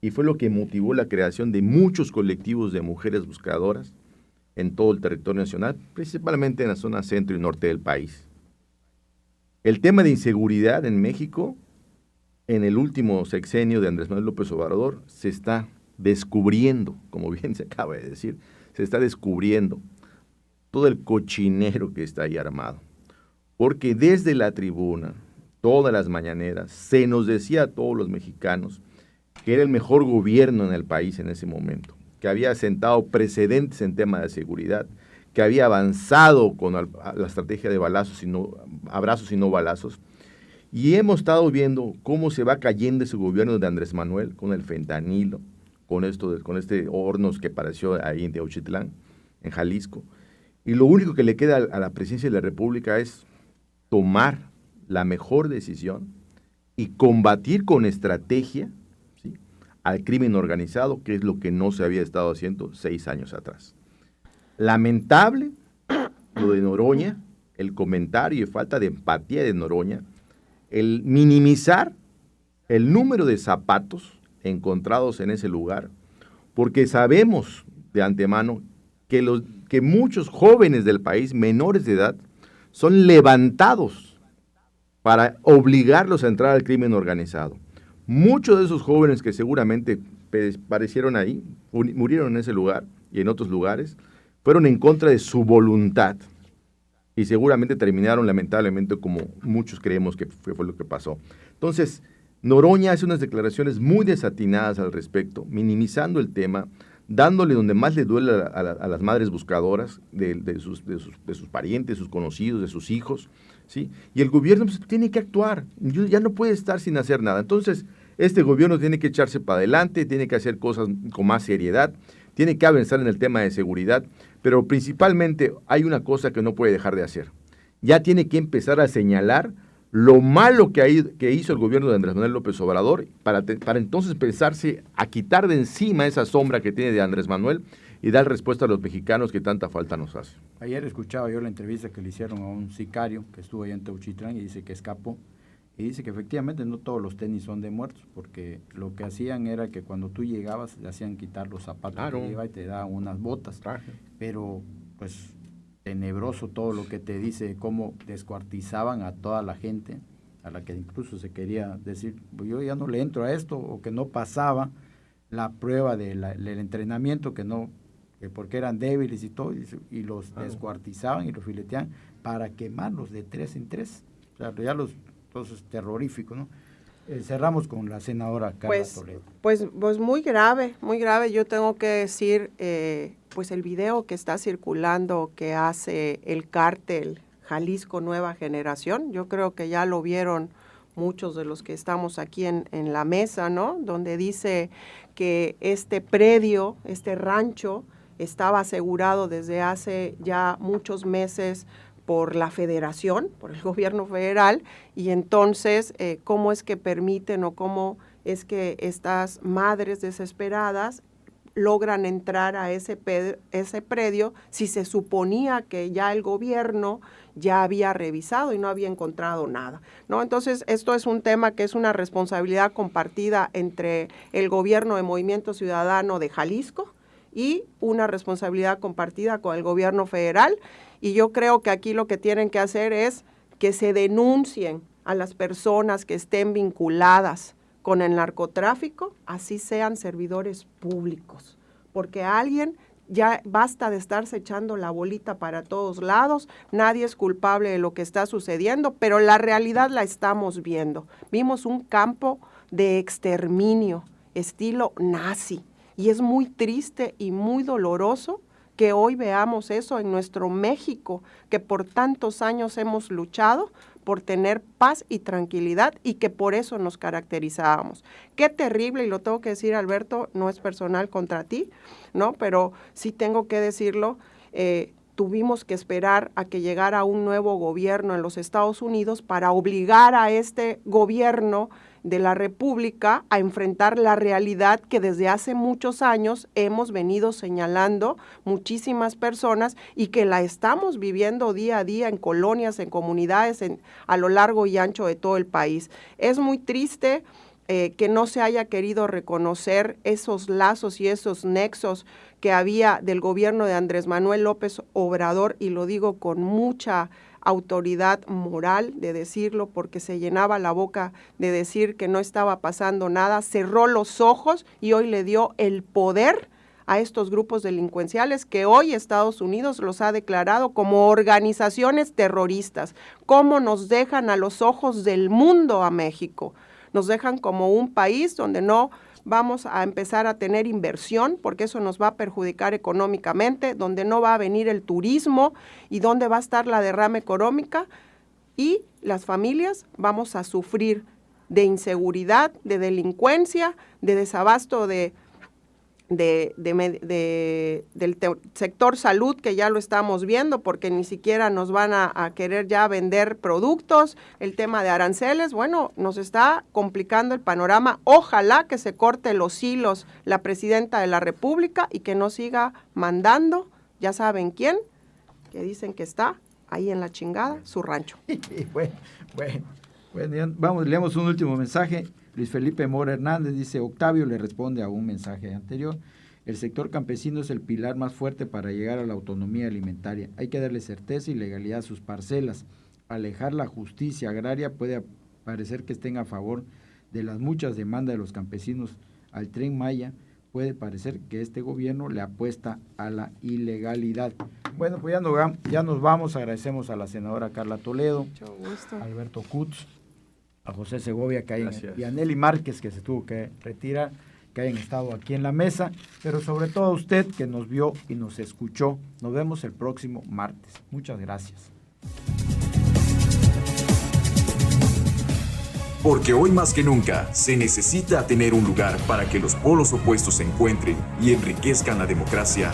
y fue lo que motivó la creación de muchos colectivos de mujeres buscadoras en todo el territorio nacional, principalmente en la zona centro y norte del país. El tema de inseguridad en México, en el último sexenio de Andrés Manuel López Obrador, se está descubriendo, como bien se acaba de decir, se está descubriendo todo el cochinero que está ahí armado. Porque desde la tribuna, todas las mañaneras, se nos decía a todos los mexicanos que era el mejor gobierno en el país en ese momento, que había sentado precedentes en tema de seguridad, que había avanzado con la estrategia de abrazos y no balazos, y hemos estado viendo cómo se va cayendo ese gobierno de Andrés Manuel con el fentanilo, con este hornos que apareció ahí en Teochitlán, en Jalisco, y lo único que le queda a la presidencia de la República es tomar la mejor decisión y combatir con estrategia, ¿sí?, al crimen organizado, que es lo que no se había estado haciendo 6 años atrás. Lamentable lo de Noroña, el comentario y falta de empatía de Noroña, el minimizar el número de zapatos encontrados en ese lugar, porque sabemos de antemano que muchos jóvenes del país, menores de edad, son levantados para obligarlos a entrar al crimen organizado. Muchos de esos jóvenes que seguramente perecieron ahí, murieron en ese lugar y en otros lugares, fueron en contra de su voluntad y seguramente terminaron lamentablemente como muchos creemos que fue lo que pasó. Entonces, Noroña hace unas declaraciones muy desatinadas al respecto, minimizando el tema, dándole donde más le duele a las madres buscadoras de sus parientes, sus conocidos, de sus hijos, ¿sí? Y el gobierno pues, tiene que actuar, ya no puede estar sin hacer nada. Entonces, este gobierno tiene que echarse para adelante, tiene que hacer cosas con más seriedad, tiene que avanzar en el tema de seguridad, pero principalmente hay una cosa que no puede dejar de hacer. Ya tiene que empezar a señalar lo malo que hizo el gobierno de Andrés Manuel López Obrador para entonces pensarse a quitar de encima esa sombra que tiene de Andrés Manuel y dar respuesta a los mexicanos que tanta falta nos hace. Ayer escuchaba yo la entrevista que le hicieron a un sicario que estuvo allá en Teuchitlán y dice que escapó. Y dice que efectivamente no todos los tenis son de muertos, porque lo que hacían era que cuando tú llegabas, le hacían quitar los zapatos, claro, que lleva y te daban unas botas. Traje. Pero, pues, tenebroso todo lo que te dice, cómo descuartizaban a toda la gente, a la que incluso se quería decir, pues yo ya no le entro a esto, o que no pasaba la prueba del entrenamiento, que porque eran débiles y todo, y los descuartizaban y los fileteaban para quemarlos de 3 en 3. O sea, ya entonces terrorífico, ¿no? Cerramos con la senadora Carla Toledo. Pues muy grave, muy grave. Yo tengo que decir, pues el video que está circulando que hace el cártel Jalisco Nueva Generación, yo creo que ya lo vieron muchos de los que estamos aquí en la mesa, ¿no? Donde dice que este predio, este rancho, estaba asegurado desde hace ya muchos meses por la federación, por el gobierno federal, y entonces cómo es que permiten o cómo es que estas madres desesperadas logran entrar a ese predio si se suponía que ya el gobierno ya había revisado y no había encontrado nada, ¿no? Entonces, esto es un tema que es una responsabilidad compartida entre el gobierno de Movimiento Ciudadano de Jalisco y una responsabilidad compartida con el gobierno federal. Y yo creo que aquí lo que tienen que hacer es que se denuncien a las personas que estén vinculadas con el narcotráfico, así sean servidores públicos, porque alguien ya basta de estarse echando la bolita para todos lados, nadie es culpable de lo que está sucediendo, pero la realidad la estamos viendo. Vimos un campo de exterminio, estilo nazi, y es muy triste y muy doloroso que hoy veamos eso en nuestro México, que por tantos años hemos luchado por tener paz y tranquilidad y que por eso nos caracterizábamos. Qué terrible, y lo tengo que decir, Alberto, no es personal contra ti, ¿no? Pero sí tengo que decirlo, tuvimos que esperar a que llegara un nuevo gobierno en los Estados Unidos para obligar a este gobierno de la República a enfrentar la realidad que desde hace muchos años hemos venido señalando muchísimas personas y que la estamos viviendo día a día en colonias, en comunidades, a lo largo y ancho de todo el país. Es muy triste que no se haya querido reconocer esos lazos y esos nexos que había del gobierno de Andrés Manuel López Obrador, y lo digo con mucha autoridad moral de decirlo, porque se llenaba la boca de decir que no estaba pasando nada, cerró los ojos y hoy le dio el poder a estos grupos delincuenciales que hoy Estados Unidos los ha declarado como organizaciones terroristas. ¿Cómo nos dejan a los ojos del mundo a México? Nos dejan como un país donde no vamos a empezar a tener inversión, porque eso nos va a perjudicar económicamente, donde no va a venir el turismo y donde va a estar la derrama económica, y las familias vamos a sufrir de inseguridad, de delincuencia, de desabasto del sector salud, que ya lo estamos viendo, porque ni siquiera nos van a querer ya vender productos. El tema de aranceles, bueno, nos está complicando el panorama. Ojalá que se corte los hilos la presidenta de la República y que no siga mandando, ya saben quién, que dicen que está ahí en la chingada, su rancho. Bueno, vamos, leemos un último mensaje. Luis Felipe Mora Hernández dice: Octavio le responde a un mensaje anterior. El sector campesino es el pilar más fuerte para llegar a la autonomía alimentaria. Hay que darle certeza y legalidad a sus parcelas. Alejar la justicia agraria. Puede parecer que estén a favor de las muchas demandas de los campesinos al Tren Maya. Puede parecer que este gobierno le apuesta a la ilegalidad. Bueno, pues ya nos vamos. Agradecemos a la senadora Carla Toledo, Mucho gusto. a Alberto Kutz, a José Segovia, y a Nelly Márquez, que se tuvo que retirar, que hayan estado aquí en la mesa, pero sobre todo a usted que nos vio y nos escuchó. Nos vemos el próximo martes. Muchas gracias. Porque hoy más que nunca se necesita tener un lugar para que los polos opuestos se encuentren y enriquezcan la democracia.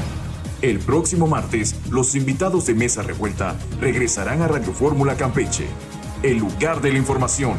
El próximo martes, los invitados de Mesa Revuelta regresarán a Radio Fórmula Campeche, el lugar de la información.